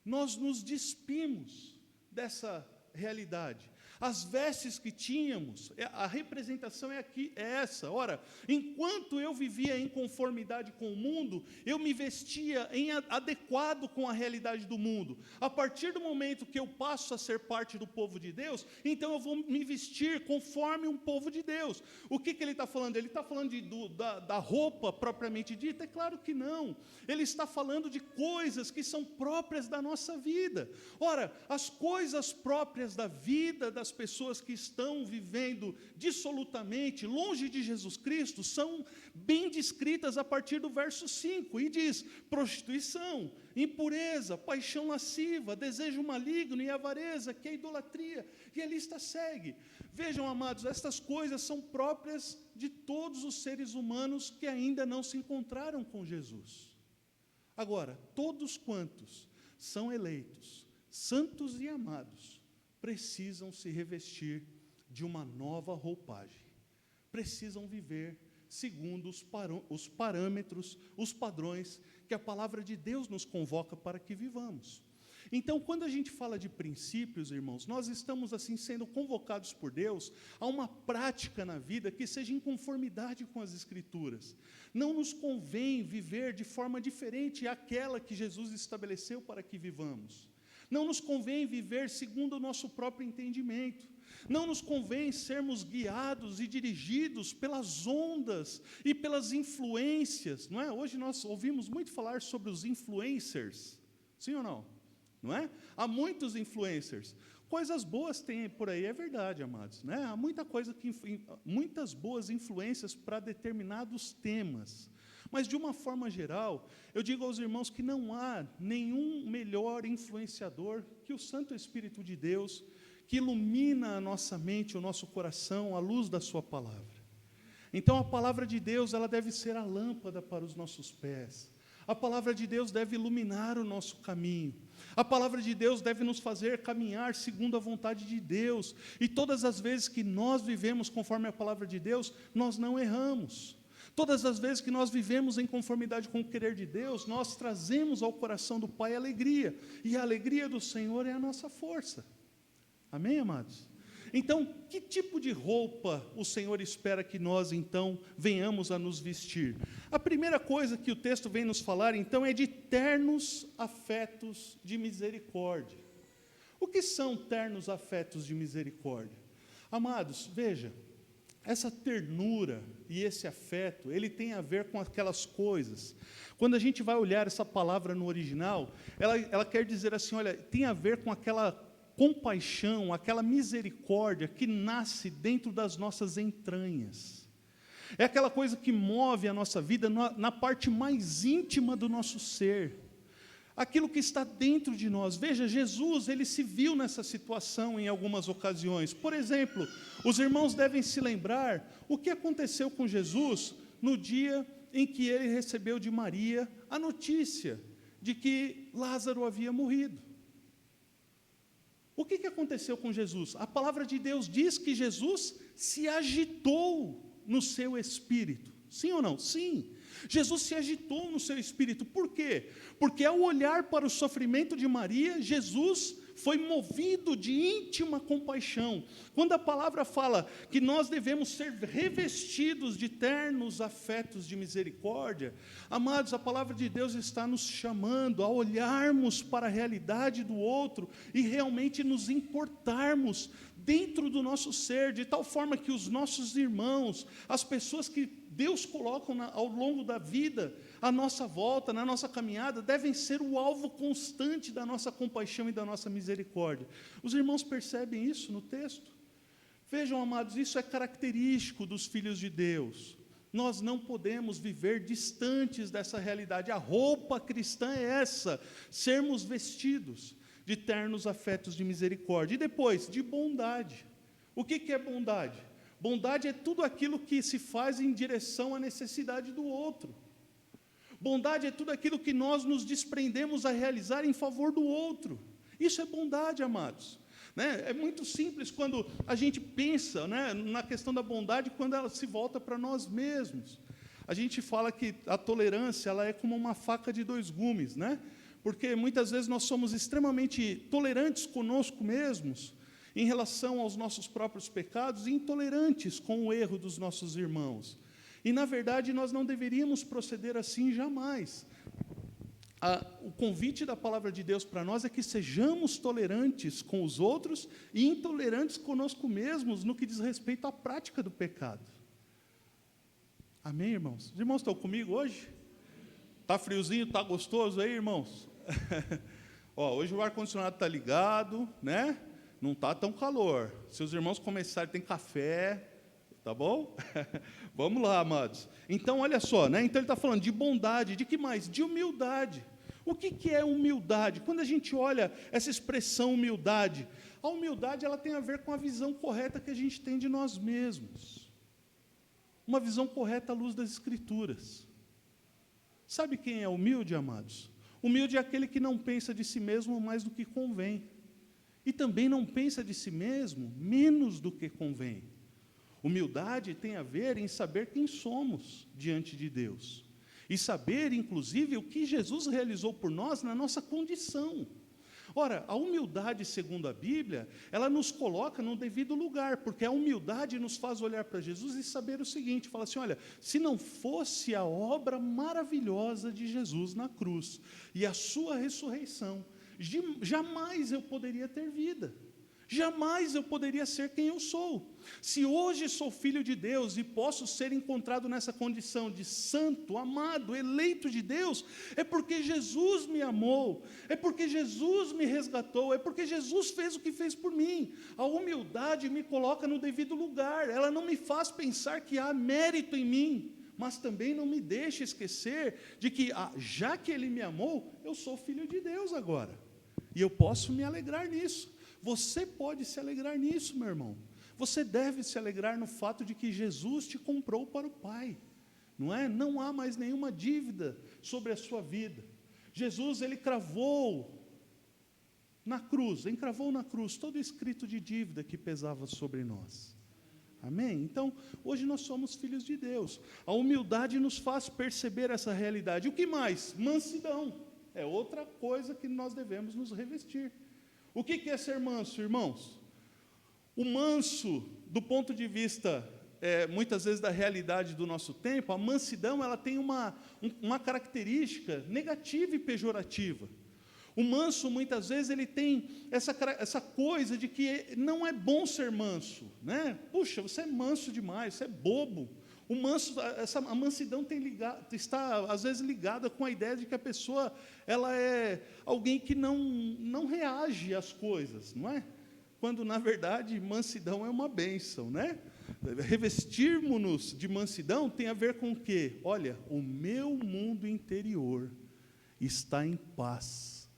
S5: Nós nos despimos dessa realidade. As vestes que tínhamos, a representação é essa. Ora, enquanto eu vivia em conformidade com o mundo, eu me vestia adequado com a realidade do mundo. A partir do momento que eu passo a ser parte do povo de Deus, então eu vou me vestir conforme um povo de Deus. O que ele está falando? Ele está falando da roupa propriamente dita? É claro que não. Ele está falando de coisas que são próprias da nossa vida. Ora, as coisas próprias da vida das pessoas que estão vivendo dissolutamente, longe de Jesus Cristo, são bem descritas a partir do verso 5, e diz: prostituição, impureza, paixão lasciva, desejo maligno e avareza, que é idolatria, e a lista segue. Vejam, amados, estas coisas são próprias de todos os seres humanos que ainda não se encontraram com Jesus. Agora, todos quantos são eleitos, santos e amados, precisam se revestir de uma nova roupagem, precisam viver segundo os parâmetros, os padrões que a palavra de Deus nos convoca para que vivamos. Então, quando a gente fala de princípios, irmãos, nós estamos assim sendo convocados por Deus a uma prática na vida que seja em conformidade com as Escrituras. Não nos convém viver de forma diferente àquela que Jesus estabeleceu para que vivamos. Não nos convém viver segundo o nosso próprio entendimento. Não nos convém sermos guiados e dirigidos pelas ondas e pelas influências, não é? Hoje nós ouvimos muito falar sobre os influencers, sim ou não? Não é? Há muitos influencers. Coisas boas tem por aí, é verdade, amados, né? Há muita coisa muitas boas influências para determinados temas. Mas, de uma forma geral, eu digo aos irmãos que não há nenhum melhor influenciador que o Santo Espírito de Deus, que ilumina a nossa mente, o nosso coração, à luz da sua palavra. Então, a palavra de Deus, ela deve ser a lâmpada para os nossos pés. A palavra de Deus deve iluminar o nosso caminho. A palavra de Deus deve nos fazer caminhar segundo a vontade de Deus. E todas as vezes que nós vivemos conforme a palavra de Deus, nós não erramos. Todas as vezes que nós vivemos em conformidade com o querer de Deus, nós trazemos ao coração do Pai alegria. E a alegria do Senhor é a nossa força. Amém, amados? Então, que tipo de roupa o Senhor espera que nós, então, venhamos a nos vestir? A primeira coisa que o texto vem nos falar, então, é de ternos afetos de misericórdia. O que são ternos afetos de misericórdia? Amados, veja, essa ternura e esse afeto, ele tem a ver com aquelas coisas. Quando a gente vai olhar essa palavra no original, ela quer dizer assim, olha, tem a ver com aquela compaixão, aquela misericórdia que nasce dentro das nossas entranhas. É aquela coisa que move a nossa vida na parte mais íntima do nosso ser. Aquilo que está dentro de nós. Veja, Jesus, ele se viu nessa situação em algumas ocasiões. Por exemplo, os irmãos devem se lembrar o que aconteceu com Jesus no dia em que ele recebeu de Maria a notícia de que Lázaro havia morrido. O que aconteceu com Jesus? A palavra de Deus diz que Jesus se agitou no seu espírito. Sim ou não? Sim. Jesus se agitou no seu espírito. Por quê? Porque ao olhar para o sofrimento de Maria, Jesus foi movido de íntima compaixão. Quando a palavra fala que nós devemos ser revestidos de ternos afetos de misericórdia, amados, a palavra de Deus está nos chamando a olharmos para a realidade do outro e realmente nos importarmos dentro do nosso ser, de tal forma que os nossos irmãos, as pessoas que Deus coloca ao longo da vida, à nossa volta, na nossa caminhada, devem ser o alvo constante da nossa compaixão e da nossa misericórdia. Os irmãos percebem isso no texto? Vejam, amados, isso é característico dos filhos de Deus. Nós não podemos viver distantes dessa realidade. A roupa cristã é essa, sermos vestidos de ternos afetos de misericórdia. E depois, de bondade. O que é bondade? Bondade é tudo aquilo que se faz em direção à necessidade do outro. Bondade é tudo aquilo que nós nos desprendemos a realizar em favor do outro. Isso é bondade, amados. Né? É muito simples quando a gente pensa, né, na questão da bondade, quando ela se volta para nós mesmos. A gente fala que a tolerância ela é como uma faca de dois gumes, né? Porque muitas vezes nós somos extremamente tolerantes conosco mesmos, em relação aos nossos próprios pecados, e intolerantes com o erro dos nossos irmãos. E, na verdade, nós não deveríamos proceder assim jamais. O convite da palavra de Deus para nós é que sejamos tolerantes com os outros e intolerantes conosco mesmos no que diz respeito à prática do pecado. Amém, irmãos? Os irmãos estão comigo hoje? Está friozinho, está gostoso aí, irmãos? Hoje o ar-condicionado está ligado, né? Não está tão calor. Se os irmãos começarem, tem café, tá bom? Vamos lá, amados. Então, olha só, né? Então ele está falando de bondade, de que mais? De humildade. O que é humildade? Quando a gente olha essa expressão humildade, a humildade ela tem a ver com a visão correta que a gente tem de nós mesmos. Uma visão correta à luz das Escrituras. Sabe quem é humilde, amados? Humilde é aquele que não pensa de si mesmo mais do que convém. E também não pensa de si mesmo menos do que convém. Humildade tem a ver em saber quem somos diante de Deus. E saber, inclusive, o que Jesus realizou por nós na nossa condição. Ora, a humildade, segundo a Bíblia, ela nos coloca no devido lugar, porque a humildade nos faz olhar para Jesus e saber o seguinte, fala assim, olha, se não fosse a obra maravilhosa de Jesus na cruz e a sua ressurreição, jamais eu poderia ter vida. Jamais eu poderia ser quem eu sou. Se hoje sou filho de Deus e posso ser encontrado nessa condição de santo, amado, eleito de Deus, é porque Jesus me amou, é porque Jesus me resgatou, é porque Jesus fez o que fez por mim. A humildade me coloca no devido lugar, ela não me faz pensar que há mérito em mim, mas também não me deixa esquecer de que, já que Ele me amou, eu sou filho de Deus agora, e eu posso me alegrar nisso. Você pode se alegrar nisso, meu irmão. Você deve se alegrar no fato de que Jesus te comprou para o Pai, não é? Não há mais nenhuma dívida sobre a sua vida. Jesus, Ele encravou na cruz todo escrito de dívida que pesava sobre nós. Amém? Então, hoje nós somos filhos de Deus. A humildade nos faz perceber essa realidade. O que mais? Mansidão. É outra coisa que nós devemos nos revestir. O que é ser manso, irmãos? O manso, do ponto de vista, muitas vezes, da realidade do nosso tempo, a mansidão ela tem uma característica negativa e pejorativa. O manso, muitas vezes, ele tem essa coisa de que não é bom ser manso, né? Puxa, você é manso demais, você é bobo. O manso, a mansidão está, às vezes, ligada com a ideia de que a pessoa ela é alguém que não reage às coisas, não é? Quando, na verdade, mansidão é uma bênção, né? Revestirmos-nos de mansidão tem a ver com o quê? Olha, o meu mundo interior está em paz.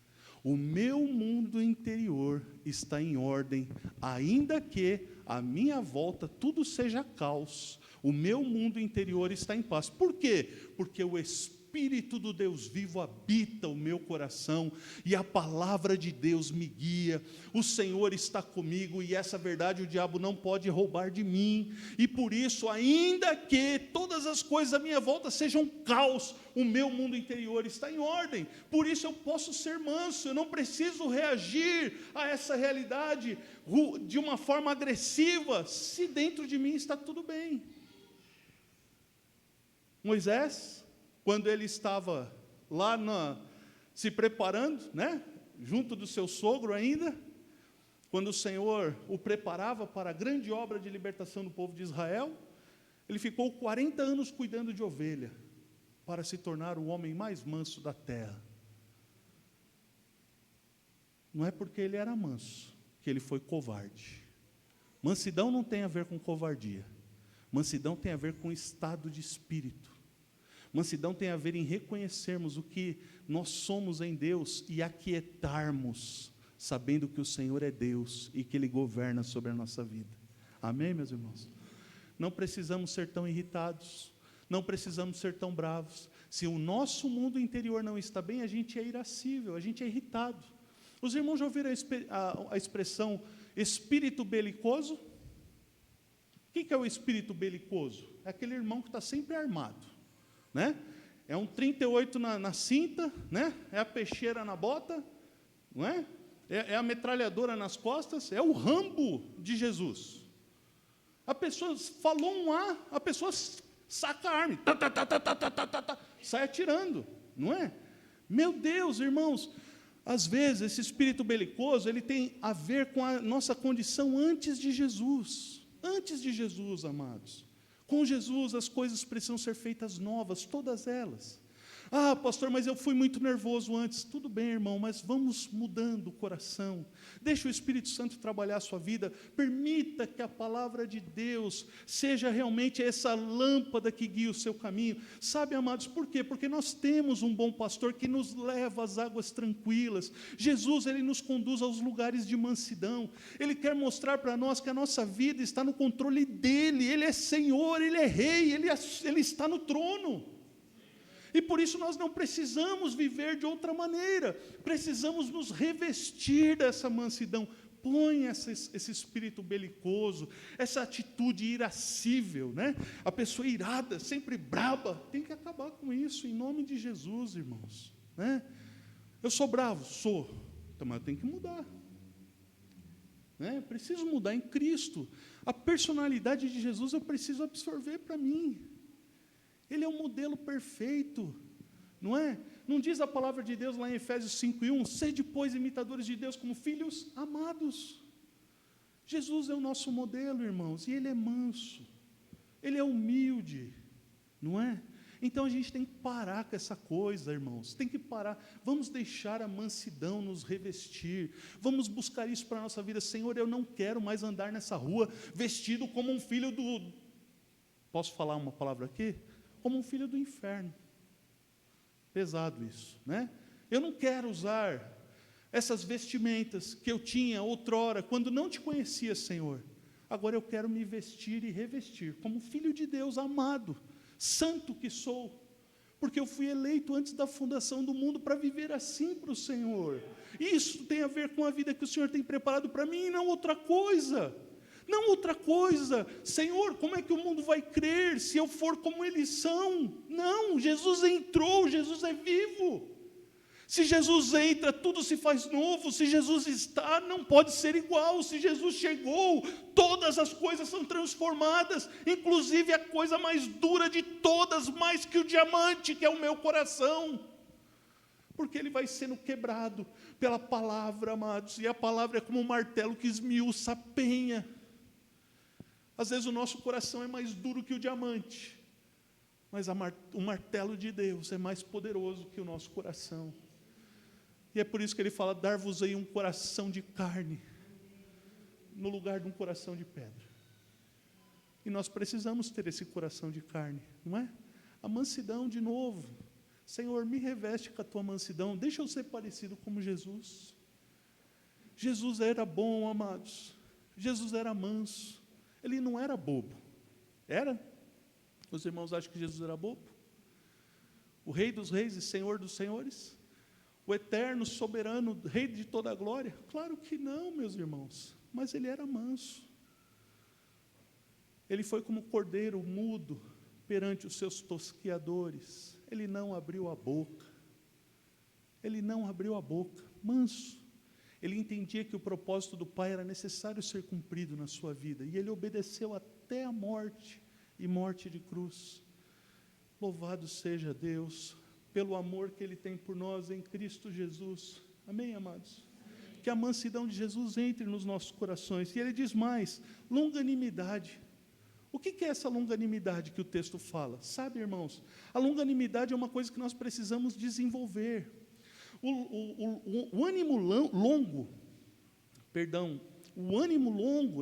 S5: O meu mundo interior está em ordem, ainda que à minha volta tudo seja caos. O meu mundo interior está em paz. Por quê? Porque o Espírito do Deus vivo habita o meu coração e a palavra de Deus me guia. O Senhor está comigo e essa verdade o diabo não pode roubar de mim. E por isso, ainda que todas as coisas à minha volta sejam caos, o meu mundo interior está em ordem. Por isso eu posso ser manso, eu não preciso reagir a essa realidade de uma forma agressiva, se dentro de mim está tudo bem. Moisés, quando ele estava lá se preparando, né, junto do seu sogro ainda, quando o Senhor o preparava para a grande obra de libertação do povo de Israel, ele ficou 40 anos cuidando de ovelha, para se tornar o homem mais manso da terra. Não é porque ele era manso que ele foi covarde. Mansidão não tem a ver com covardia. Mansidão tem a ver com estado de espírito. Mansidão tem a ver em reconhecermos o que nós somos em Deus e aquietarmos, sabendo que o Senhor é Deus e que Ele governa sobre a nossa vida. Amém, meus irmãos? Não precisamos ser tão irritados, não precisamos ser tão bravos. Se o nosso mundo interior não está bem, a gente é irascível, a gente é irritado. Os irmãos já ouviram a expressão espírito belicoso? O que é o espírito belicoso? É aquele irmão que está sempre armado, né? É um 38 na cinta, né? É a peixeira na bota, não é? É a metralhadora nas costas, é o Rambo de Jesus. A pessoa falou um A, a pessoa saca a arma, sai atirando, não é? Meu Deus, irmãos, às vezes esse espírito belicoso, ele tem a ver com a nossa condição antes de Jesus. Antes de Jesus, amados. Com Jesus as coisas precisam ser feitas novas, todas elas. Ah, pastor, mas eu fui muito nervoso antes. Tudo bem, irmão, mas vamos mudando o coração. Deixa o Espírito Santo trabalhar a sua vida. Permita que a palavra de Deus seja realmente essa lâmpada que guia o seu caminho. Sabe, amados, por quê? Porque nós temos um bom pastor que nos leva às águas tranquilas. Jesus, ele nos conduz aos lugares de mansidão. Ele quer mostrar para nós que a nossa vida está no controle dele. Ele é Senhor, ele é Rei, ele está no trono. E por isso nós não precisamos viver de outra maneira, precisamos nos revestir dessa mansidão. Põe esse espírito belicoso, essa atitude irascível, né? A pessoa irada, sempre braba, tem que acabar com isso, em nome de Jesus, irmãos, né? Eu sou bravo? Sou, então, mas eu tenho que mudar, né? Preciso mudar em Cristo. A personalidade de Jesus eu preciso absorver para mim. Ele é o modelo perfeito, não é? Não diz a palavra de Deus lá em Efésios 5:1, sede, pois, imitadores de Deus como filhos amados. Jesus é o nosso modelo, irmãos, e Ele é manso, Ele é humilde, não é? Então a gente tem que parar com essa coisa, irmãos, tem que parar, vamos deixar a mansidão nos revestir, vamos buscar isso para a nossa vida. Senhor, eu não quero mais andar nessa rua vestido como um filho do, posso falar uma palavra aqui? Como um filho do inferno. Pesado isso, né? Eu não quero usar essas vestimentas que eu tinha outrora, quando não te conhecia, Senhor. Agora eu quero me vestir e revestir como filho de Deus amado, santo que sou, porque eu fui eleito antes da fundação do mundo para viver assim para o Senhor. Isso tem a ver com a vida que o Senhor tem preparado para mim, e não outra coisa. Não outra coisa. Senhor, como é que o mundo vai crer se eu for como eles são? Não, Jesus entrou, Jesus é vivo. Se Jesus entra, tudo se faz novo. Se Jesus está, não pode ser igual. Se Jesus chegou, todas as coisas são transformadas, inclusive a coisa mais dura de todas, mais que o diamante, que é o meu coração. Porque ele vai sendo quebrado pela palavra, amados, e a palavra é como um martelo que esmiuça a penha. Às vezes o nosso coração é mais duro que o diamante, mas o martelo de Deus é mais poderoso que o nosso coração. E é por isso que ele fala, dar-vos-ei um coração de carne, no lugar de um coração de pedra. E nós precisamos ter esse coração de carne, não é? A mansidão de novo. Senhor, me reveste com a tua mansidão, deixa eu ser parecido como Jesus. Jesus era bom, amados. Jesus era manso. Ele não era bobo. Era? Os irmãos acham que Jesus era bobo? O Rei dos reis e Senhor dos senhores? O eterno, soberano, Rei de toda a glória? Claro que não, meus irmãos. Mas ele era manso. Ele foi como cordeiro mudo perante os seus tosquiadores. Ele não abriu a boca. Ele não abriu a boca. Manso. Ele entendia que o propósito do Pai era necessário ser cumprido na sua vida. E ele obedeceu até a morte, e morte de cruz. Louvado seja Deus, pelo amor que Ele tem por nós em Cristo Jesus. Amém, amados? Amém. Que a mansidão de Jesus entre nos nossos corações. E Ele diz mais, longanimidade. O que é essa longanimidade que o texto fala? Sabe, irmãos, a longanimidade é uma coisa que nós precisamos desenvolver. O ânimo longo,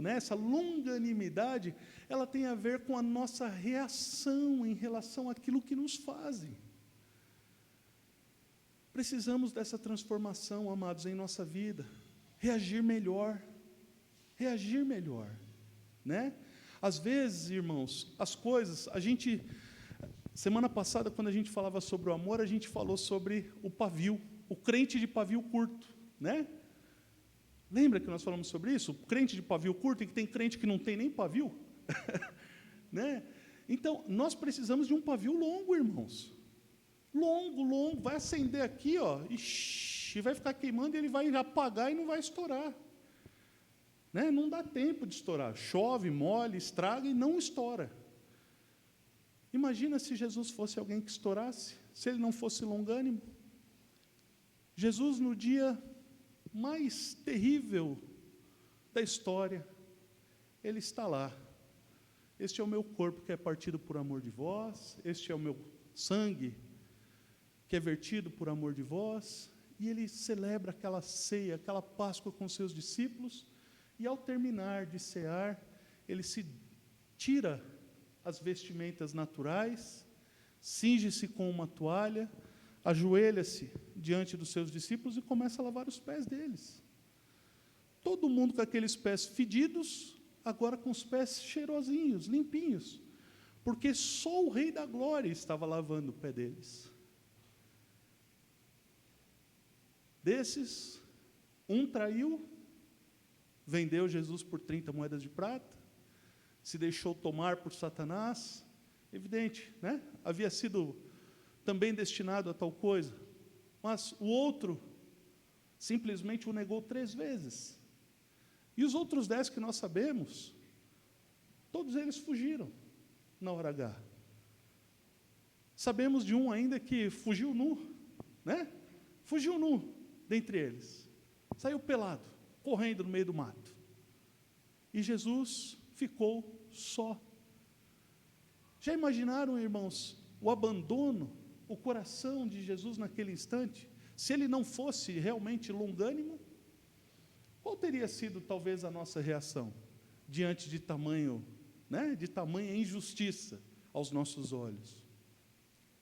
S5: né, essa longanimidade, ela tem a ver com a nossa reação em relação àquilo que nos fazem. Precisamos dessa transformação, amados, em nossa vida. Reagir melhor, né? Às vezes, irmãos, as coisas, semana passada, quando a gente falava sobre o amor, a gente falou sobre o pavio, o crente de pavio curto, né? Lembra que nós falamos sobre isso? O crente de pavio curto, e que tem crente que não tem nem pavio, né? Então, nós precisamos de um pavio longo, irmãos. Longo, vai acender aqui, ó, e vai ficar queimando, e ele vai apagar e não vai estourar. Né? Não dá tempo de estourar. Chove, molha, estraga e não estoura. Imagina se Jesus fosse alguém que estourasse, se ele não fosse longânimo. Jesus, no dia mais terrível da história, ele está lá. Este é o meu corpo que é partido por amor de vós, este é o meu sangue que é vertido por amor de vós, e ele celebra aquela ceia, aquela Páscoa com seus discípulos, e ao terminar de cear, ele se tira as vestimentas naturais, cinge-se com uma toalha, ajoelha-se diante dos seus discípulos e começa a lavar os pés deles. Todo mundo com aqueles pés fedidos, agora com os pés cheirosinhos, limpinhos, porque só o Rei da Glória estava lavando o pé deles. Desses, um traiu, vendeu Jesus por 30 moedas de prata, se deixou tomar por Satanás, evidente, né? Havia sido também destinado a tal coisa, mas o outro simplesmente o negou 3 vezes, e os outros 10 que nós sabemos, todos eles fugiram na hora H. Sabemos de um ainda que fugiu nu, né? Fugiu nu dentre eles, saiu pelado, correndo no meio do mato. e Jesus ficou só. Já imaginaram, irmãos, o abandono, o coração de Jesus naquele instante? Se ele não fosse realmente longânimo, qual teria sido talvez a nossa reação diante de tamanha injustiça aos nossos olhos?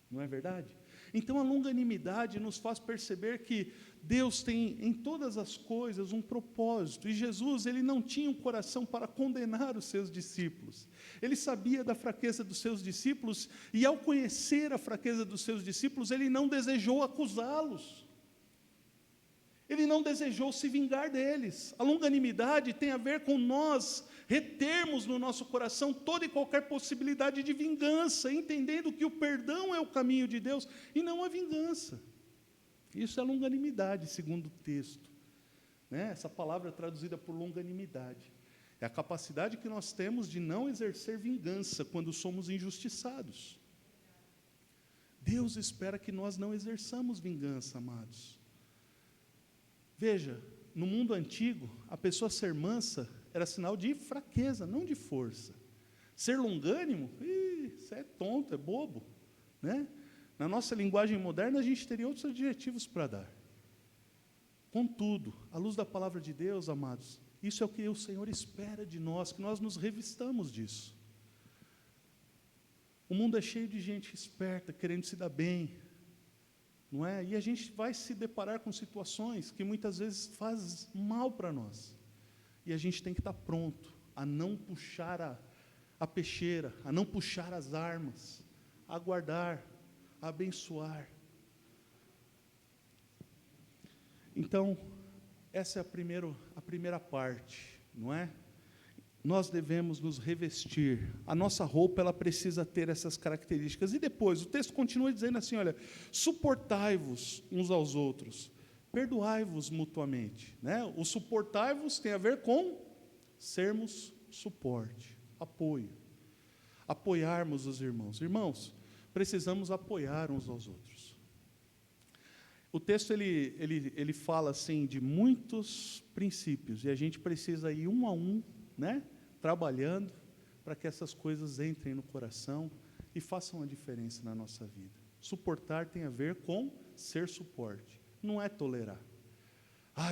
S5: Não é verdade? Então a longanimidade nos faz perceber que Deus tem em todas as coisas um propósito, e Jesus, ele não tinha um coração para condenar os seus discípulos. Ele sabia da fraqueza dos seus discípulos, e ao conhecer a fraqueza dos seus discípulos, ele não desejou acusá-los. Ele não desejou se vingar deles. A longanimidade tem a ver com nós retermos no nosso coração toda e qualquer possibilidade de vingança, entendendo que o perdão é o caminho de Deus e não a vingança. Isso é longanimidade, segundo o texto. Essa palavra traduzida por longanimidade. É a capacidade que nós temos de não exercer vingança quando somos injustiçados. Deus espera que nós não exerçamos vingança, amados. Veja, no mundo antigo, a pessoa ser mansa era sinal de fraqueza, não de força. Ser longânimo, isso é tonto, é bobo. Na nossa linguagem moderna, a gente teria outros adjetivos para dar. Contudo, à luz da palavra de Deus, amados, isso é o que o Senhor espera de nós, que nós nos revistamos disso. O mundo é cheio de gente esperta, querendo se dar bem, não é? E a gente vai se deparar com situações que muitas vezes fazem mal para nós. E a gente tem que estar pronto a não puxar a peixeira, a não puxar as armas, a guardar, a abençoar. Então, essa é a primeira parte, não é? Nós devemos nos revestir. A nossa roupa, ela precisa ter essas características. E depois, o texto continua dizendo assim, olha, suportai-vos uns aos outros, perdoai-vos mutuamente. O suportai-vos tem a ver com sermos suporte, apoio. Apoiarmos os irmãos. Irmãos, precisamos apoiar uns aos outros. O texto, ele fala assim, de muitos princípios, e a gente precisa ir um a um, trabalhando para que essas coisas entrem no coração e façam a diferença na nossa vida. Suportar tem a ver com ser suporte, não é tolerar.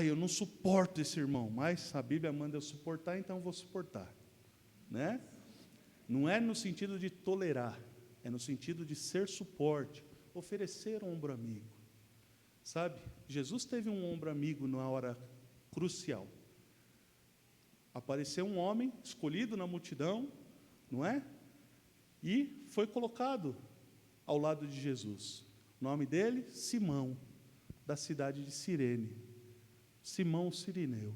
S5: Eu não suporto esse irmão, mas a Bíblia manda eu suportar, então eu vou suportar. Não é no sentido de tolerar, é no sentido de ser suporte, oferecer um ombro amigo. Sabe, Jesus teve um ombro amigo na hora crucial. Apareceu um homem escolhido na multidão, não é? E foi colocado ao lado de Jesus. O nome dele, Simão, da cidade de Cirene. Simão o Cirineu.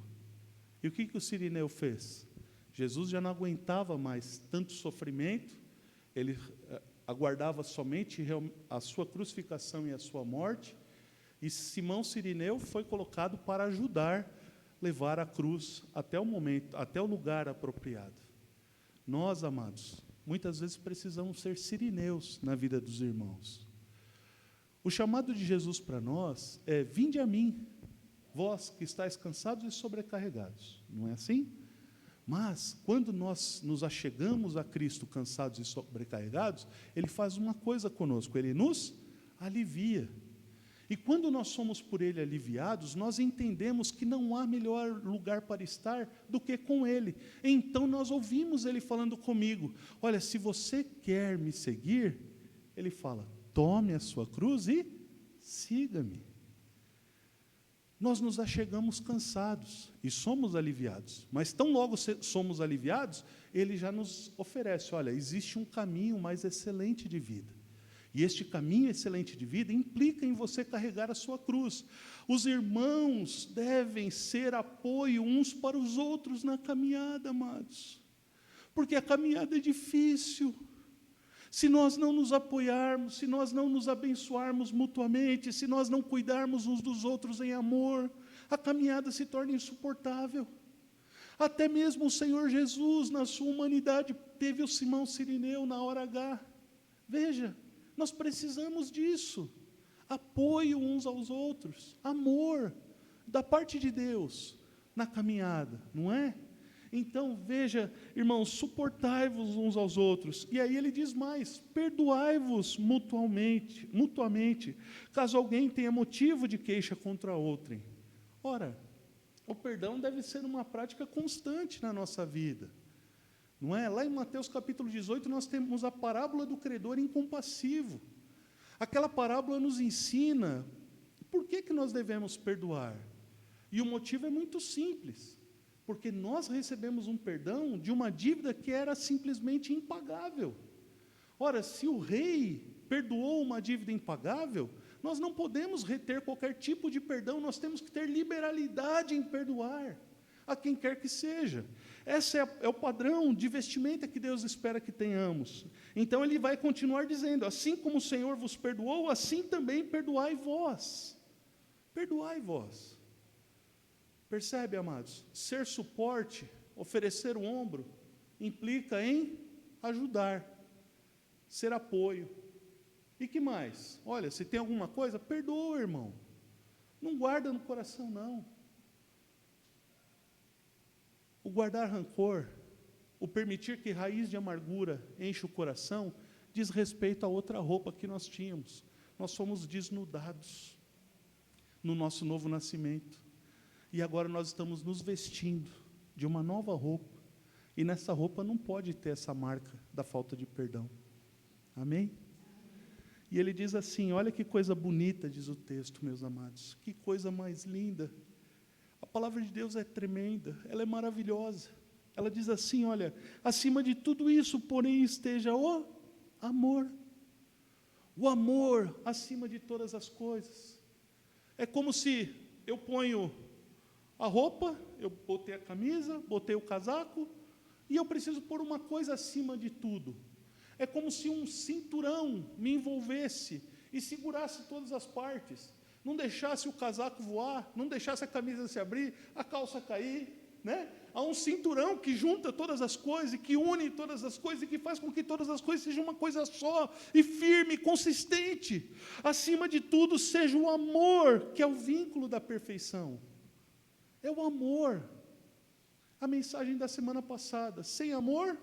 S5: E o que o Cirineu fez? Jesus já não aguentava mais tanto sofrimento, ele aguardava somente a sua crucificação e a sua morte, e Simão Cirineu foi colocado para ajudar levar a cruz até o lugar apropriado. Nós, amados, muitas vezes precisamos ser sirineus na vida dos irmãos. O chamado de Jesus para nós é: vinde a mim, vós que estáis cansados e sobrecarregados. Não é assim? Mas, quando nós nos achegamos a Cristo cansados e sobrecarregados, Ele faz uma coisa conosco, Ele nos alivia. E quando nós somos por Ele aliviados, nós entendemos que não há melhor lugar para estar do que com Ele. Então nós ouvimos Ele falando comigo: olha, se você quer me seguir, Ele fala, tome a sua cruz e siga-me. Nós nos achegamos cansados e somos aliviados, mas tão logo somos aliviados, Ele já nos oferece, olha, existe um caminho mais excelente de vida. E este caminho excelente de vida implica em você carregar a sua cruz. Os irmãos devem ser apoio uns para os outros na caminhada, amados. Porque a caminhada é difícil. Se nós não nos apoiarmos, se nós não nos abençoarmos mutuamente, se nós não cuidarmos uns dos outros em amor, a caminhada se torna insuportável. Até mesmo o Senhor Jesus, na sua humanidade, teve o Simão Cirineu na hora H. Veja, nós precisamos disso, apoio uns aos outros, amor, da parte de Deus, na caminhada, não é? Então, veja, irmãos, suportai-vos uns aos outros. E aí ele diz mais, perdoai-vos mutuamente, caso alguém tenha motivo de queixa contra outrem. Ora, o perdão deve ser uma prática constante na nossa vida. Não é? Lá em Mateus capítulo 18, nós temos a parábola do credor incompassivo. Aquela parábola nos ensina por que nós devemos perdoar. E o motivo é muito simples. Porque nós recebemos um perdão de uma dívida que era simplesmente impagável. Ora, se o rei perdoou uma dívida impagável, nós não podemos reter qualquer tipo de perdão, nós temos que ter liberalidade em perdoar a quem quer que seja. Esse é o padrão de vestimenta que Deus espera que tenhamos. Então ele vai continuar dizendo, assim como o Senhor vos perdoou, assim também perdoai vós. Perdoai vós. Percebe, amados? Ser suporte, oferecer o ombro, implica em ajudar, ser apoio. E que mais? Olha, se tem alguma coisa, perdoa, irmão. Não guarda no coração, não. O guardar rancor, o permitir que raiz de amargura enche o coração, diz respeito a outra roupa que nós tínhamos. Nós fomos desnudados no nosso novo nascimento. E agora nós estamos nos vestindo de uma nova roupa. E nessa roupa não pode ter essa marca da falta de perdão. Amém? E ele diz assim, olha que coisa bonita, diz o texto, meus amados. Que coisa mais linda. A palavra de Deus é tremenda, ela é maravilhosa. Ela diz assim, olha, acima de tudo isso, porém, esteja o amor. O amor acima de todas as coisas. É como se eu ponho a roupa, eu botei a camisa, botei o casaco, e eu preciso pôr uma coisa acima de tudo. É como se um cinturão me envolvesse e segurasse todas as partes. Não deixasse o casaco voar, não deixasse a camisa se abrir, a calça cair, né? Há um cinturão que junta todas as coisas, e que une todas as coisas, e que faz com que todas as coisas sejam uma coisa só, e firme, consistente. Acima de tudo, seja o amor, que é o vínculo da perfeição. É o amor. A mensagem da semana passada, sem amor,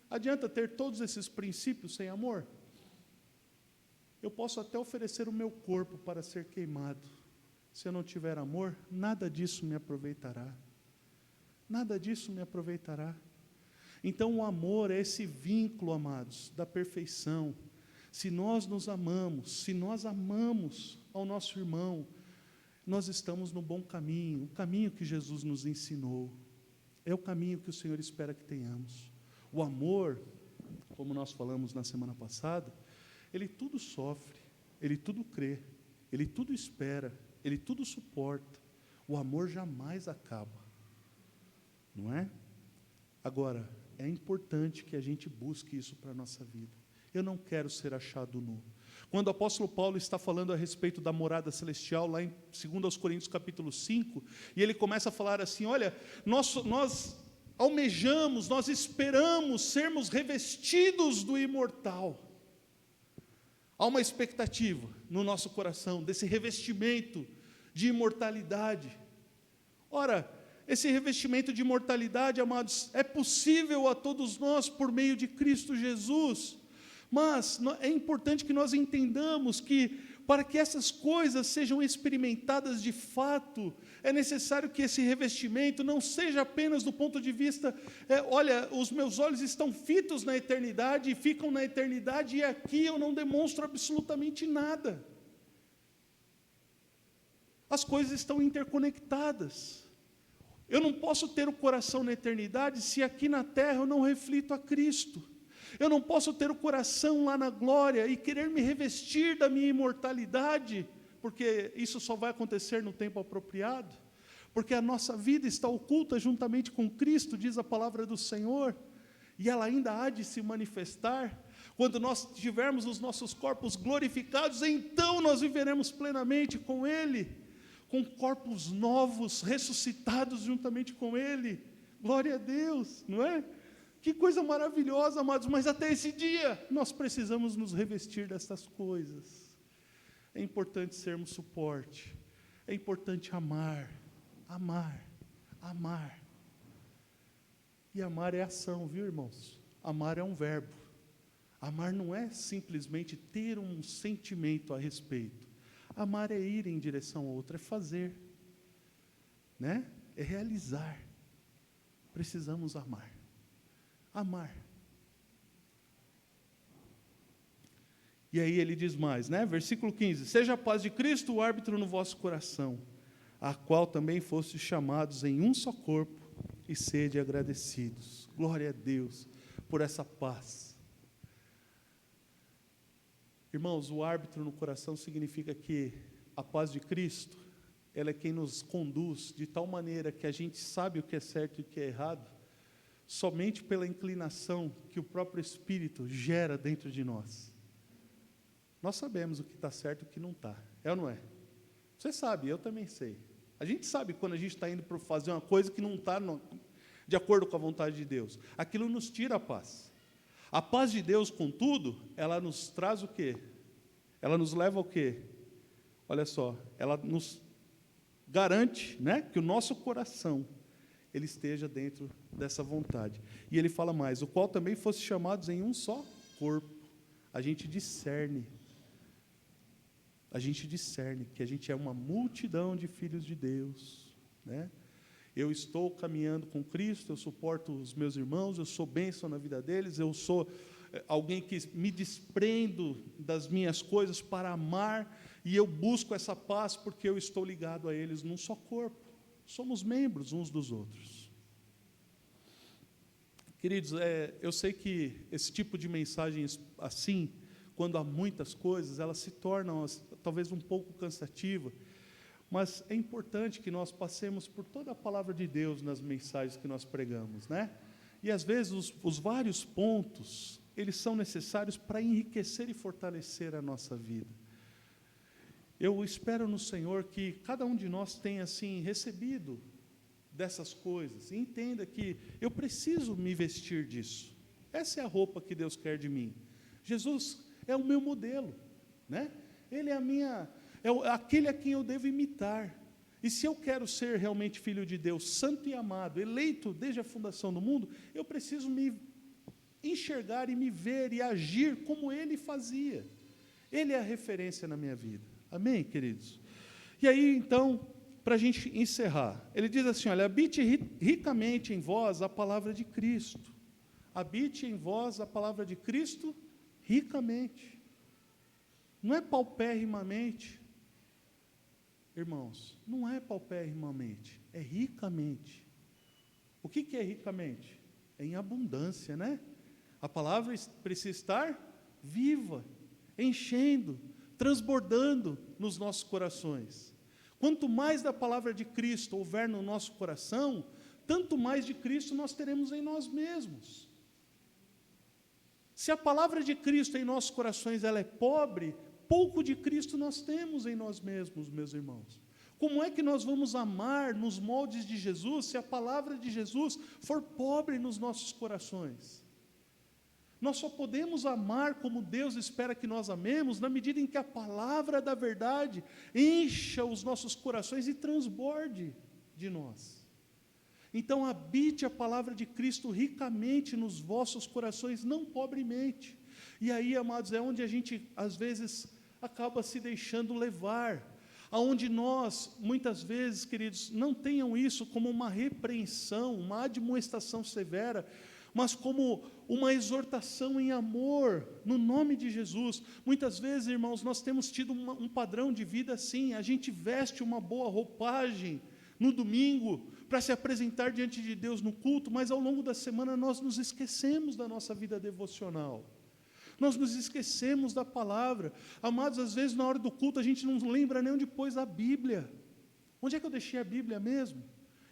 S5: adianta ter todos esses princípios sem amor? Eu posso até oferecer o meu corpo para ser queimado. Se eu não tiver amor, nada disso me aproveitará. Nada disso me aproveitará. Então o amor é esse vínculo, amados, da perfeição. Se nós nos amamos, se nós amamos ao nosso irmão, nós estamos no bom caminho, o caminho que Jesus nos ensinou. É o caminho que o Senhor espera que tenhamos. O amor, como nós falamos na semana passada, ele tudo sofre, ele tudo crê, ele tudo espera, ele tudo suporta. O amor jamais acaba, não é? Agora, é importante que a gente busque isso para a nossa vida. Eu não quero ser achado nu. Quando o apóstolo Paulo está falando a respeito da morada celestial, lá em 2 Coríntios capítulo 5, e ele começa a falar assim, olha, nós almejamos, nós esperamos sermos revestidos do imortal. Há uma expectativa no nosso coração desse revestimento de imortalidade. Ora, esse revestimento de imortalidade, amados, é possível a todos nós por meio de Cristo Jesus. Mas é importante que nós entendamos que, para que essas coisas sejam experimentadas de fato, é necessário que esse revestimento não seja apenas do ponto de vista, olha, os meus olhos estão fitos na eternidade, e ficam na eternidade, e aqui eu não demonstro absolutamente nada. As coisas estão interconectadas. Eu não posso ter o coração na eternidade se aqui na terra eu não reflito a Cristo. Eu não posso ter o coração lá na glória e querer me revestir da minha imortalidade, porque isso só vai acontecer no tempo apropriado, porque a nossa vida está oculta juntamente com Cristo, diz a palavra do Senhor, e ela ainda há de se manifestar. Quando nós tivermos os nossos corpos glorificados, então nós viveremos plenamente com Ele, com corpos novos, ressuscitados juntamente com Ele. Glória a Deus, não é? Que coisa maravilhosa, amados, mas até esse dia nós precisamos nos revestir dessas coisas. É importante sermos suporte, é importante amar, amar, amar. E amar é ação, viu, irmãos? Amar é um verbo. Amar não é simplesmente ter um sentimento a respeito. Amar é ir em direção ao outro, é fazer, né? É realizar. Precisamos amar. Amar. E aí ele diz mais, né? Versículo 15: seja a paz de Cristo o árbitro no vosso coração, a qual também fostes chamados em um só corpo, e sede agradecidos. Glória a Deus por essa paz. Irmãos, o árbitro no coração significa que a paz de Cristo, ela é quem nos conduz de tal maneira que a gente sabe o que é certo e o que é errado, somente pela inclinação que o próprio Espírito gera dentro de nós. Nós sabemos o que está certo e o que não está. É ou não é? Você sabe, eu também sei. A gente sabe quando a gente está indo para fazer uma coisa que não está de acordo com a vontade de Deus. Aquilo nos tira a paz. A paz de Deus, contudo, ela nos traz o quê? Ela nos leva ao quê? Olha só, ela nos garante, né, que o nosso coração ele esteja dentro dessa vontade. E ele fala mais: o qual também fosse chamados em um só corpo. A gente discerne que a gente é uma multidão de filhos de Deus, né? Eu estou caminhando com Cristo, eu suporto os meus irmãos, eu sou bênção na vida deles, eu sou alguém que me desprendo das minhas coisas para amar, e eu busco essa paz porque eu estou ligado a eles num só corpo. Somos membros uns dos outros. Queridos, eu sei que esse tipo de mensagens assim, quando há muitas coisas, elas se tornam talvez um pouco cansativas, mas é importante que nós passemos por toda a palavra de Deus nas mensagens que nós pregamos, né? E às vezes os vários pontos, eles são necessários para enriquecer e fortalecer a nossa vida. Eu espero no Senhor que cada um de nós tenha assim recebido dessas coisas e entenda que eu preciso me vestir disso. Essa é a roupa que Deus quer de mim. Jesus é o meu modelo, né? Ele é aquele a quem eu devo imitar. E se eu quero ser realmente filho de Deus, santo e amado, eleito desde a fundação do mundo, eu preciso me enxergar e me ver e agir como Ele fazia. Ele é a referência na minha vida. Amém, queridos? E aí, então, para a gente encerrar, ele diz assim, olha, habite ricamente em vós a palavra de Cristo. Habite em vós a palavra de Cristo ricamente. Não é paupérrimamente. Irmãos, não é paupérrimamente, é ricamente. O que é ricamente? É em abundância, né? A palavra precisa estar viva, enchendo, transbordando nos nossos corações. Quanto mais da palavra de Cristo houver no nosso coração, tanto mais de Cristo nós teremos em nós mesmos. Se a palavra de Cristo em nossos corações ela é pobre, pouco de Cristo nós temos em nós mesmos, meus irmãos. Como é que nós vamos amar nos moldes de Jesus, se a palavra de Jesus for pobre nos nossos corações? Nós só podemos amar como Deus espera que nós amemos, na medida em que a palavra da verdade encha os nossos corações e transborde de nós. Então, habite a palavra de Cristo ricamente nos vossos corações, não pobremente. E aí, amados, é onde a gente, às vezes, acaba se deixando levar, aonde nós, muitas vezes, queridos, não tenham isso como uma repreensão, uma admoestação severa, mas como uma exortação em amor, no nome de Jesus. Muitas vezes, irmãos, nós temos tido um padrão de vida assim, a gente veste uma boa roupagem no domingo, para se apresentar diante de Deus no culto, mas ao longo da semana nós nos esquecemos da nossa vida devocional. Nós nos esquecemos da palavra. Amados, às vezes na hora do culto a gente não lembra nem onde pôs a Bíblia. Onde é que eu deixei a Bíblia mesmo?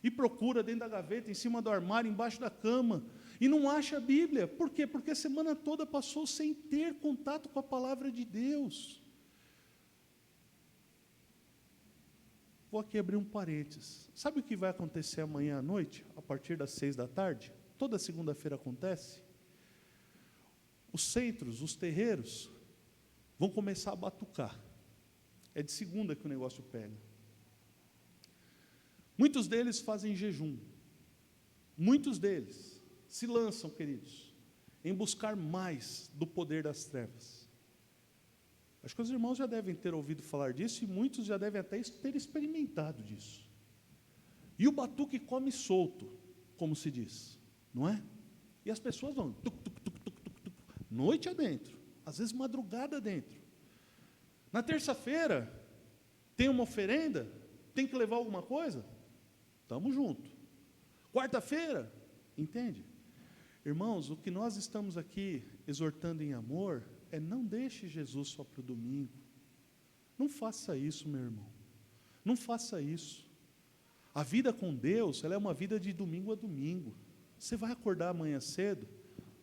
S5: E procura dentro da gaveta, em cima do armário, embaixo da cama, e não acha a Bíblia. Por quê? Porque a semana toda passou sem ter contato com a palavra de Deus. Vou aqui abrir um parênteses. Sabe o que vai acontecer amanhã à noite, a partir das 6 da tarde? Toda segunda-feira acontece. Os centros, os terreiros, vão começar a batucar. É de segunda que o negócio pega. Muitos deles fazem jejum. Muitos deles. se lançam, queridos, em buscar mais do poder das trevas. Acho que os irmãos já devem ter ouvido falar disso, e muitos já devem até ter experimentado disso. E o batuque come solto, como se diz, não é? E as pessoas vão, tuc, tuc, tuc, tuc, tuc, tuc, noite adentro, às vezes madrugada adentro. Na terça-feira, tem uma oferenda, tem que levar alguma coisa? Estamos juntos. Quarta-feira, entende? Irmãos, o que nós estamos aqui exortando em amor é: não deixe Jesus só para o domingo. Não faça isso, meu irmão. Não faça isso. A vida com Deus, ela é uma vida de domingo a domingo. Você vai acordar amanhã cedo,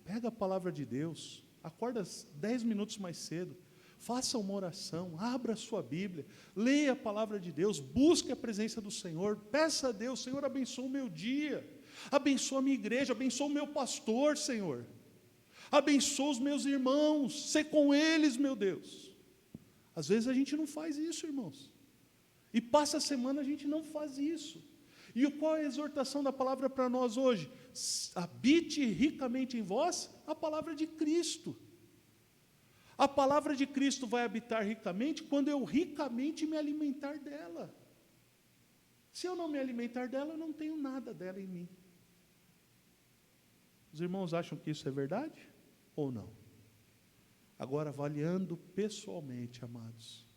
S5: pega a palavra de Deus, acorda 10 minutos mais cedo, faça uma oração, abra a sua Bíblia, leia a palavra de Deus, busque a presença do Senhor, peça a Deus: Senhor, abençoa o meu dia, abençoa a minha igreja, abençoa o meu pastor, Senhor, abençoa os meus irmãos, sê com eles, meu Deus. Às vezes a gente não faz isso, irmãos, e passa a semana a gente não faz isso. E qual é a exortação da palavra para nós hoje? Habite ricamente em vós a palavra de Cristo. A palavra de Cristo vai habitar ricamente quando eu ricamente me alimentar dela. Se eu não me alimentar dela, eu não tenho nada dela em mim. Os irmãos acham que isso é verdade ou não? Agora, avaliando pessoalmente, amados,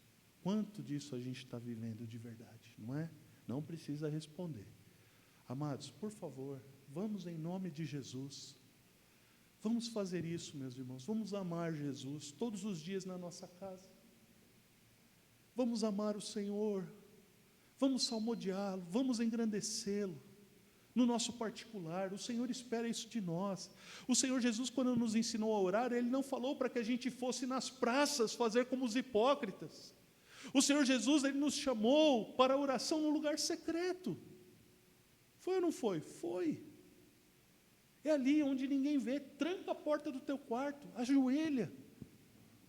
S5: quanto disso a gente está vivendo de verdade, não é? Não precisa responder. Amados, por favor, vamos em nome de Jesus. Vamos fazer isso, meus irmãos. Vamos amar Jesus todos os dias na nossa casa. Vamos amar o Senhor. Vamos salmodiá-lo. Vamos engrandecê-lo. No nosso particular, o Senhor espera isso de nós. O Senhor Jesus, quando nos ensinou a orar, Ele não falou para que a gente fosse nas praças fazer como os hipócritas. O Senhor Jesus, Ele nos chamou para a oração no lugar secreto. Foi ou não foi? Foi. É ali onde ninguém vê. Tranca a porta do teu quarto, ajoelha,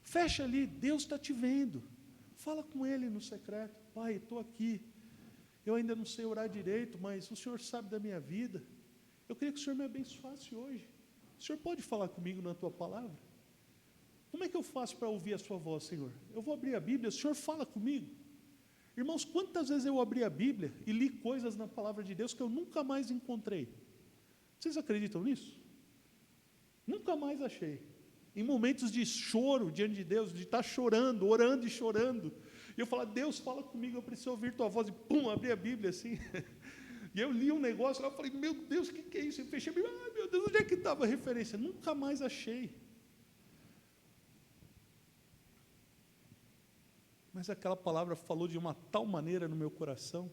S5: fecha ali, Deus está te vendo. Fala com Ele no secreto: Pai, estou aqui, eu ainda não sei orar direito, mas o Senhor sabe da minha vida, eu queria que o Senhor me abençoasse hoje. O Senhor pode falar comigo na tua palavra? Como é que eu faço para ouvir a sua voz, Senhor? Eu vou abrir a Bíblia, o Senhor fala comigo. Irmãos, quantas vezes eu abri a Bíblia e li coisas na palavra de Deus que eu nunca mais encontrei? Vocês acreditam nisso? Nunca mais achei. Em momentos de choro diante de Deus, de estar chorando, orando e chorando, e eu falo: Deus, fala comigo, eu preciso ouvir tua voz, e pum, abri a Bíblia assim, e eu li um negócio, eu falei: meu Deus, o que é isso? Eu fechei a Bíblia: ai meu Deus, onde é que estava a referência? Nunca mais achei. Mas aquela palavra falou de uma tal maneira no meu coração.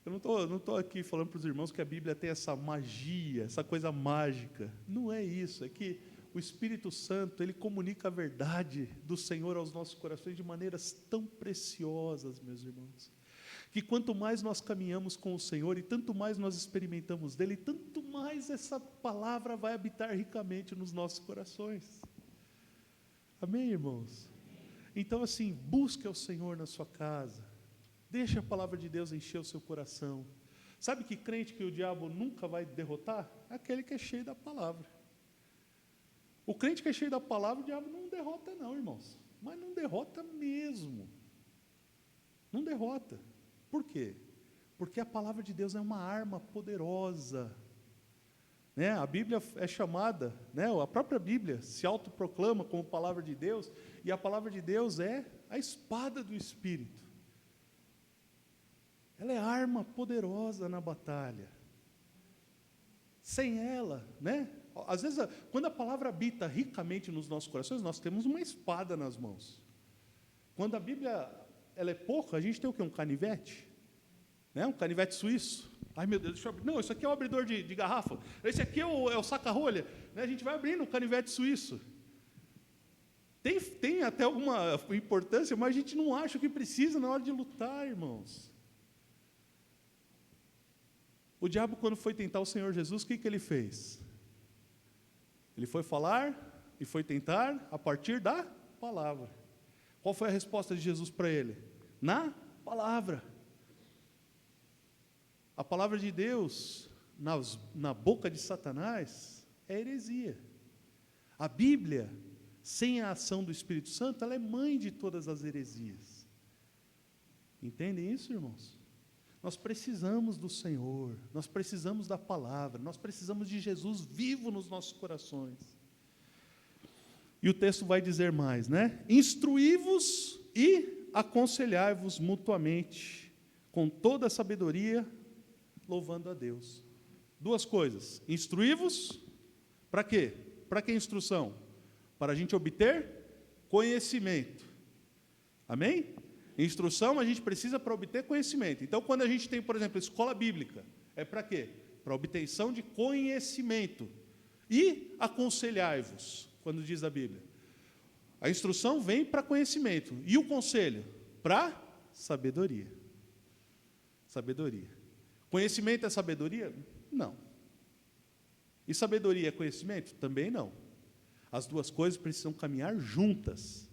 S5: Eu não estou aqui falando para os irmãos que a Bíblia tem essa magia, essa coisa mágica. Não é isso, é que o Espírito Santo, ele comunica a verdade do Senhor aos nossos corações de maneiras tão preciosas, meus irmãos, que quanto mais nós caminhamos com o Senhor e tanto mais nós experimentamos dele, tanto mais essa palavra vai habitar ricamente nos nossos corações. Amém, irmãos? Então, assim, busque ao Senhor na sua casa. Deixe a palavra de Deus encher o seu coração. Sabe que crente que o diabo nunca vai derrotar? Aquele que é cheio da palavra. O crente que é cheio da palavra, o diabo não derrota não, irmãos. Mas não derrota mesmo. Não derrota. Por quê? Porque a palavra de Deus é uma arma poderosa. Né? A Bíblia é chamada, né? A própria Bíblia se autoproclama como palavra de Deus, e a palavra de Deus é a espada do Espírito. Ela é arma poderosa na batalha. Sem ela, né? Às vezes, quando a palavra habita ricamente nos nossos corações, nós temos uma espada nas mãos. Quando a Bíblia ela é pouca, a gente tem o quê? Um canivete? Né? Um canivete suíço. Ai meu Deus, deixa eu abrir. Não, isso aqui é o abridor de garrafa. Esse aqui é o saca-rolha. Né? A gente vai abrindo o canivete suíço. Tem até alguma importância, mas a gente não acha que precisa na hora de lutar, irmãos. O diabo, quando foi tentar o Senhor Jesus, o que ele fez? Ele foi falar e foi tentar a partir da palavra. Qual foi a resposta de Jesus para ele? Na palavra. A palavra de Deus na boca de Satanás é heresia. A Bíblia, sem a ação do Espírito Santo, ela é mãe de todas as heresias. Entendem isso, irmãos? Nós precisamos do Senhor, nós precisamos da palavra, nós precisamos de Jesus vivo nos nossos corações. E o texto vai dizer mais, né? Instruí-vos e aconselhai-vos mutuamente, com toda a sabedoria, louvando a Deus. Duas coisas: instruí-vos, para quê? Para que instrução? Para a gente obter conhecimento. Amém? Instrução a gente precisa para obter conhecimento. Então, quando a gente tem, por exemplo, escola bíblica, é para quê? Para obtenção de conhecimento. E aconselhai-vos, quando diz a Bíblia. A instrução vem para conhecimento. E o conselho? Para sabedoria. Sabedoria. Conhecimento é sabedoria? Não. E sabedoria é conhecimento? Também não. As duas coisas precisam caminhar juntas.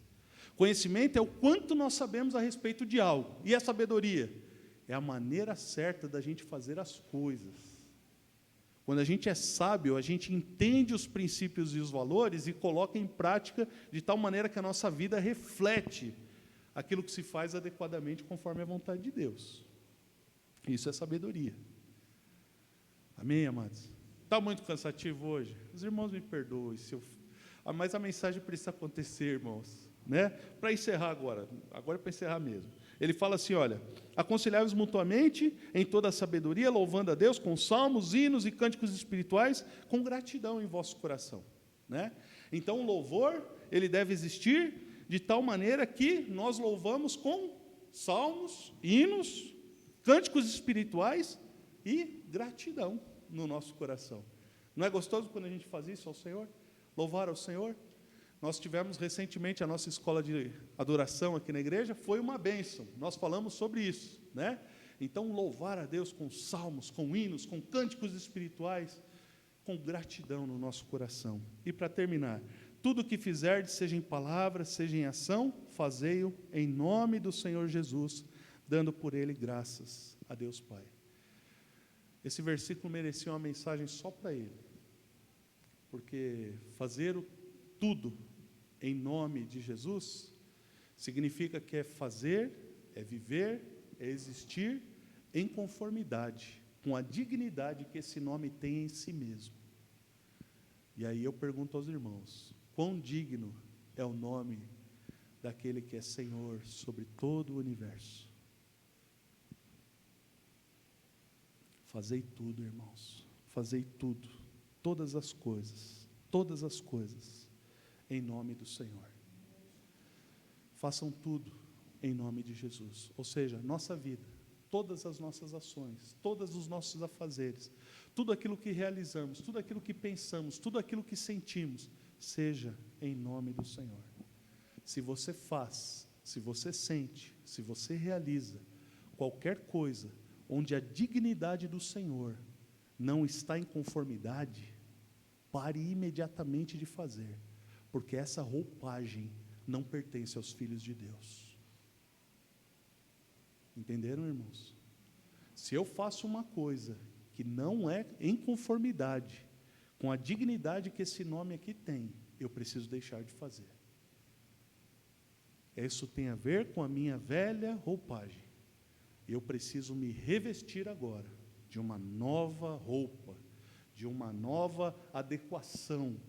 S5: Conhecimento é o quanto nós sabemos a respeito de algo. E a sabedoria? É a maneira certa da gente fazer as coisas. Quando a gente é sábio, a gente entende os princípios e os valores e coloca em prática de tal maneira que a nossa vida reflete aquilo que se faz adequadamente conforme a vontade de Deus. Isso é sabedoria. Amém, amados? Está muito cansativo hoje? Os irmãos me perdoem, mas a mensagem precisa acontecer, irmãos. Né? Para encerrar agora é para encerrar mesmo. Ele fala assim, olha, aconselhai-vos mutuamente em toda a sabedoria, louvando a Deus com salmos, hinos e cânticos espirituais, com gratidão em vosso coração. Né? Então o louvor, ele deve existir de tal maneira que nós louvamos com salmos, hinos, cânticos espirituais e gratidão no nosso coração. Não é gostoso quando a gente faz isso ao Senhor? Louvar ao Senhor? Nós tivemos recentemente a nossa escola de adoração aqui na igreja, foi uma bênção, nós falamos sobre isso, né? Então, louvar a Deus com salmos, com hinos, com cânticos espirituais, com gratidão no nosso coração. E para terminar, tudo o que fizerdes, seja em palavra, seja em ação, fazei-o em nome do Senhor Jesus, dando por ele graças a Deus Pai. Esse versículo merecia uma mensagem só para ele, porque fazer tudo em nome de Jesus significa que é fazer, é viver, é existir em conformidade com a dignidade que esse nome tem em si mesmo. E aí eu pergunto aos irmãos, quão digno é o nome daquele que é Senhor sobre todo o universo? Fazei tudo, irmãos, fazei tudo, todas as coisas, em nome do Senhor. Façam tudo em nome de Jesus. Ou seja, nossa vida, todas as nossas ações, todos os nossos afazeres, tudo aquilo que realizamos, tudo aquilo que pensamos, tudo aquilo que sentimos, seja em nome do Senhor. Se você faz, se você sente, se você realiza qualquer coisa onde a dignidade do Senhor não está em conformidade, pare imediatamente de fazer, porque essa roupagem não pertence aos filhos de Deus. Entenderam, irmãos? Se eu faço uma coisa que não é em conformidade com a dignidade que esse nome aqui tem, eu preciso deixar de fazer. Isso tem a ver com a minha velha roupagem. Eu preciso me revestir agora de uma nova roupa, de uma nova adequação,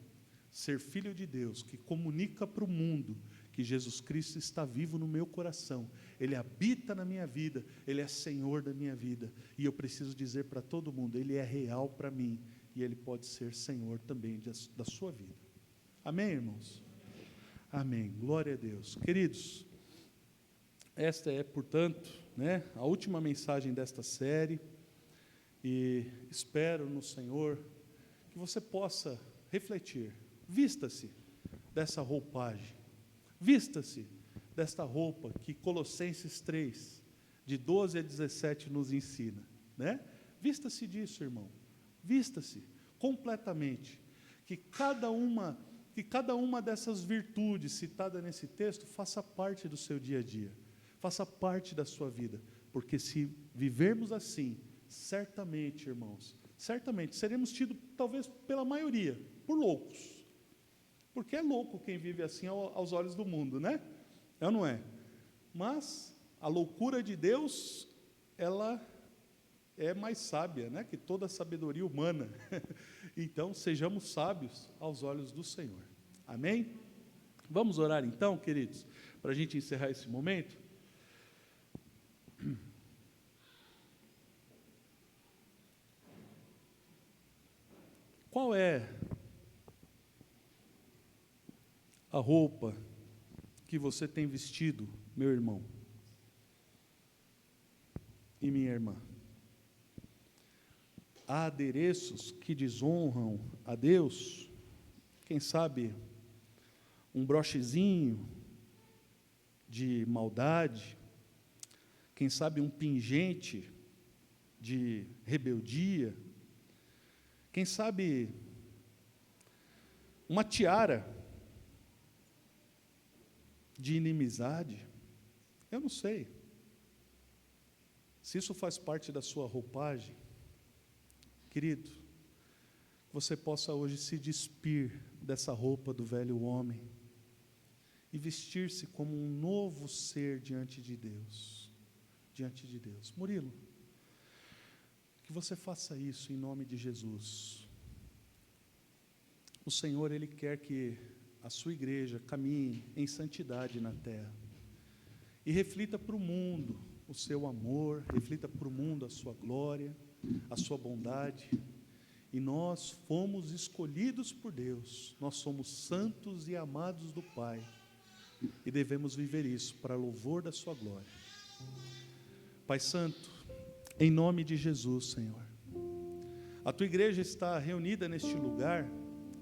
S5: ser filho de Deus, que comunica para o mundo que Jesus Cristo está vivo no meu coração, Ele habita na minha vida, Ele é Senhor da minha vida, e eu preciso dizer para todo mundo, Ele é real para mim, e Ele pode ser Senhor também da sua vida. Amém, irmãos? Amém, glória a Deus. Queridos, esta é, portanto, a última mensagem desta série, e espero no Senhor que você possa refletir. Vista-se dessa roupagem, vista-se desta roupa que Colossenses 3, de 12 a 17 nos ensina, Vista-se disso, irmão, vista-se completamente, que cada uma dessas virtudes citadas nesse texto faça parte do seu dia a dia, faça parte da sua vida, porque se vivermos assim, certamente, irmãos, certamente seremos tidos, talvez pela maioria, por loucos. Porque é louco quem vive assim aos olhos do mundo, né? É ou não é? Mas a loucura de Deus, ela é mais sábia, né, que toda a sabedoria humana. Então, sejamos sábios aos olhos do Senhor. Amém? Vamos orar então, queridos, para a gente encerrar esse momento? Qual é a roupa que você tem vestido, meu irmão e minha irmã? Há adereços que desonram a Deus, quem sabe um brochezinho de maldade, quem sabe um pingente de rebeldia, quem sabe uma tiara de inimizade. Eu não sei se isso faz parte da sua roupagem. Querido, você possa hoje se despir dessa roupa do velho homem e vestir-se como um novo ser diante de Deus. Diante de Deus. Murilo, que você faça isso em nome de Jesus. O Senhor, Ele quer que a sua igreja caminhe em santidade na terra e reflita para o mundo o seu amor, reflita para o mundo a sua glória, a sua bondade. E nós fomos escolhidos por Deus, nós somos santos e amados do Pai, e devemos viver isso para louvor da sua glória. Pai Santo, em nome de Jesus, Senhor, a tua igreja está reunida neste lugar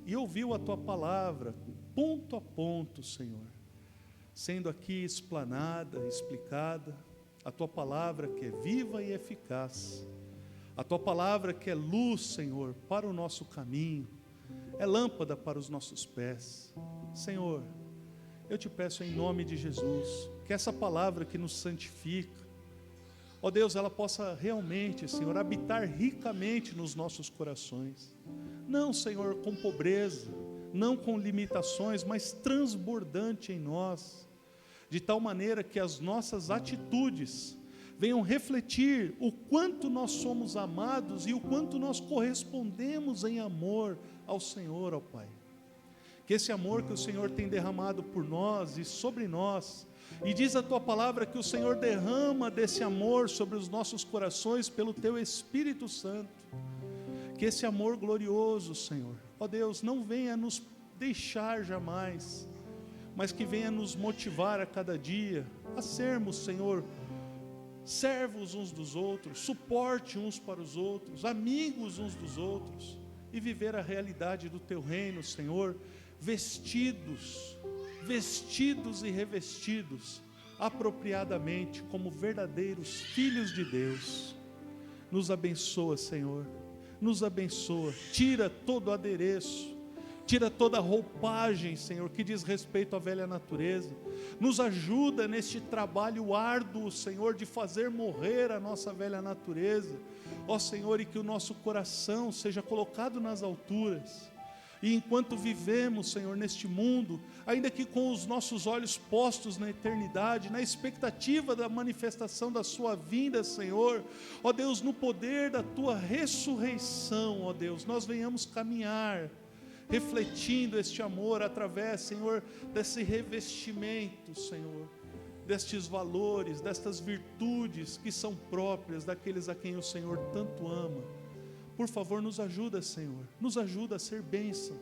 S5: e ouviu a tua palavra, ponto a ponto, Senhor, sendo aqui explanada, explicada, a tua palavra que é viva e eficaz, a tua palavra que é luz, Senhor, para o nosso caminho, é lâmpada para os nossos pés. Senhor, eu te peço em nome de Jesus, que essa palavra que nos santifica, ó Deus, ela possa realmente, Senhor, habitar ricamente nos nossos corações. Não, Senhor, com pobreza, não com limitações, mas transbordante em nós, de tal maneira que as nossas atitudes venham refletir o quanto nós somos amados e o quanto nós correspondemos em amor ao Senhor, ao Pai. Que esse amor que o Senhor tem derramado por nós e sobre nós, e diz a tua palavra que o Senhor derrama desse amor sobre os nossos corações pelo teu Espírito Santo, que esse amor glorioso, Senhor, ó Deus, não venha nos deixar jamais, mas que venha nos motivar a cada dia a sermos, Senhor, servos uns dos outros, suporte uns para os outros, amigos uns dos outros, e viver a realidade do teu reino, Senhor, vestidos e revestidos apropriadamente como verdadeiros filhos de Deus. Nos abençoa, Senhor, nos abençoa, tira todo o adereço, tira toda a roupagem, Senhor, que diz respeito à velha natureza. Nos ajuda neste trabalho árduo, Senhor, de fazer morrer a nossa velha natureza. Ó Senhor, e que o nosso coração seja colocado nas alturas. E enquanto vivemos, Senhor, neste mundo, ainda que com os nossos olhos postos na eternidade, na expectativa da manifestação da sua vinda, Senhor, ó Deus, no poder da tua ressurreição, ó Deus, nós venhamos caminhar refletindo este amor através, Senhor, desse revestimento, Senhor, destes valores, destas virtudes que são próprias daqueles a quem o Senhor tanto ama. Por favor, nos ajuda, Senhor, nos ajuda a ser bênção,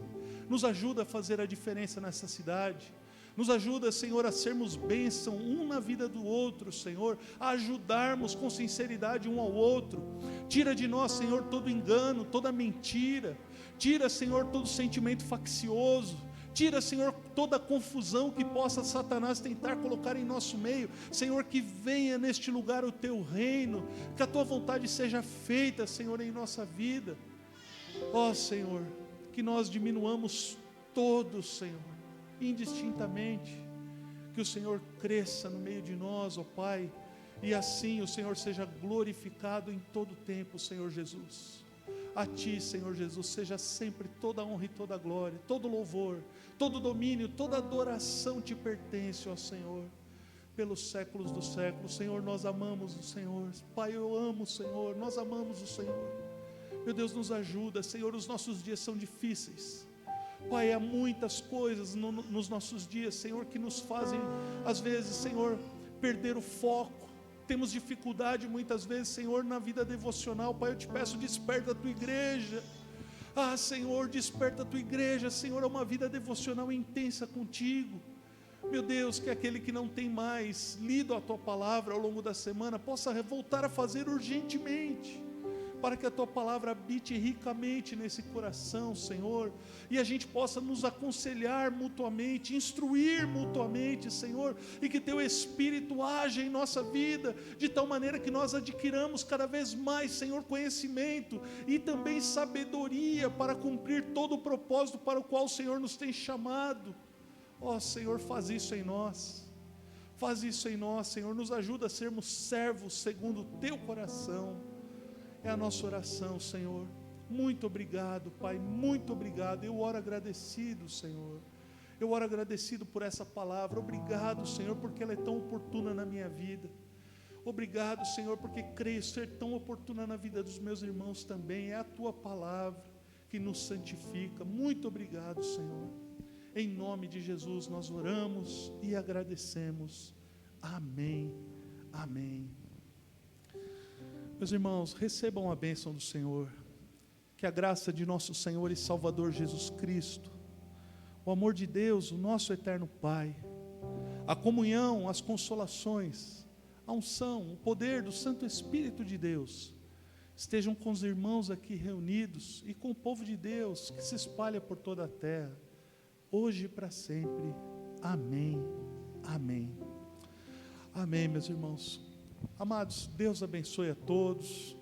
S5: nos ajuda a fazer a diferença nessa cidade, nos ajuda, Senhor, a sermos bênção um na vida do outro, Senhor, a ajudarmos com sinceridade um ao outro. Tira de nós, Senhor, todo engano, toda mentira. Tira, Senhor, todo sentimento faccioso. Tira, Senhor, toda confusão que possa Satanás tentar colocar em nosso meio. Senhor, que venha neste lugar o teu reino, que a tua vontade seja feita, Senhor, em nossa vida. Ó Senhor, que nós diminuamos todos, Senhor, indistintamente, que o Senhor cresça no meio de nós, ó e assim o Senhor seja glorificado em todo o tempo, Senhor Jesus. A Ti, Senhor Jesus, seja sempre toda a honra e toda a glória, todo louvor, todo domínio, toda adoração te pertence, ó Senhor, pelos séculos dos séculos. Senhor, nós amamos o Senhor. Pai, eu amo o Senhor, nós amamos o Senhor. Meu Deus, nos ajuda, Senhor, os nossos dias são difíceis. Pai, há muitas coisas nos nossos dias, Senhor, que nos fazem, às vezes, Senhor, perder o foco. Temos dificuldade muitas vezes, Senhor, na vida devocional. Pai, eu te peço, desperta a tua igreja. Ah, Senhor, desperta a tua igreja, Senhor, a uma vida devocional intensa contigo. Meu Deus, que aquele que não tem mais lido a tua palavra ao longo da semana possa voltar a fazer urgentemente, para que a tua palavra habite ricamente nesse coração, Senhor, e a gente possa nos aconselhar mutuamente, instruir mutuamente, Senhor, e que teu Espírito haja em nossa vida, de tal maneira que nós adquiramos cada vez mais, Senhor, conhecimento e também sabedoria para cumprir todo o propósito para o qual o Senhor nos tem chamado. Ó Senhor, faz isso em nós, Senhor, nos ajuda a sermos servos segundo o teu coração. É a nossa oração, Senhor. Muito obrigado, Pai, muito obrigado. Eu oro agradecido, Senhor. Eu oro agradecido por essa palavra. Obrigado, Senhor, porque ela é tão oportuna na minha vida. Obrigado, Senhor, porque creio ser tão oportuna na vida dos meus irmãos também. É a tua palavra que nos santifica. Muito obrigado, Senhor. Em nome de Jesus nós oramos e agradecemos. Amém. Amém. Meus irmãos, recebam a bênção do Senhor, que a graça de nosso Senhor e Salvador Jesus Cristo, o amor de Deus, o nosso eterno Pai, a comunhão, as consolações, a unção, o poder do Santo Espírito de Deus, estejam com os irmãos aqui reunidos e com o povo de Deus que se espalha por toda a terra, hoje e para sempre. Amém. Amém. Amém, meus irmãos. Amados, Deus abençoe a todos.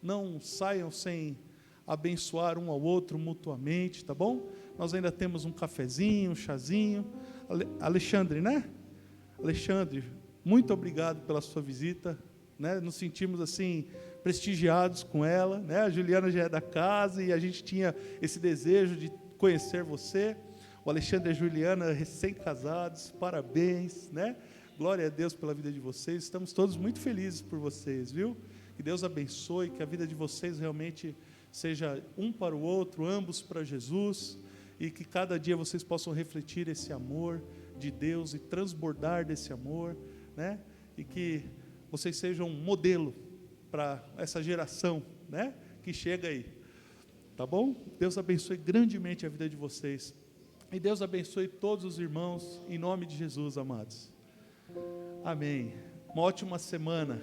S5: Não saiam sem abençoar um ao outro mutuamente, tá bom? Nós ainda temos um cafezinho, um chazinho. Alexandre, né? Alexandre, muito obrigado pela sua visita, né? Nos sentimos assim prestigiados com ela, né? A Juliana já é da casa e a gente tinha esse desejo de conhecer você. O Alexandre e a Juliana, recém-casados, parabéns, né? Glória a Deus pela vida de vocês, estamos todos muito felizes por vocês, viu? Que Deus abençoe, que a vida de vocês realmente seja um para o outro, ambos para Jesus, e que cada dia vocês possam refletir esse amor de Deus e transbordar desse amor, né? E que vocês sejam um modelo para essa geração, né? Que chega aí, tá bom? Deus abençoe grandemente a vida de vocês, e Deus abençoe todos os irmãos, em nome de Jesus, amados. Amém. Uma ótima semana.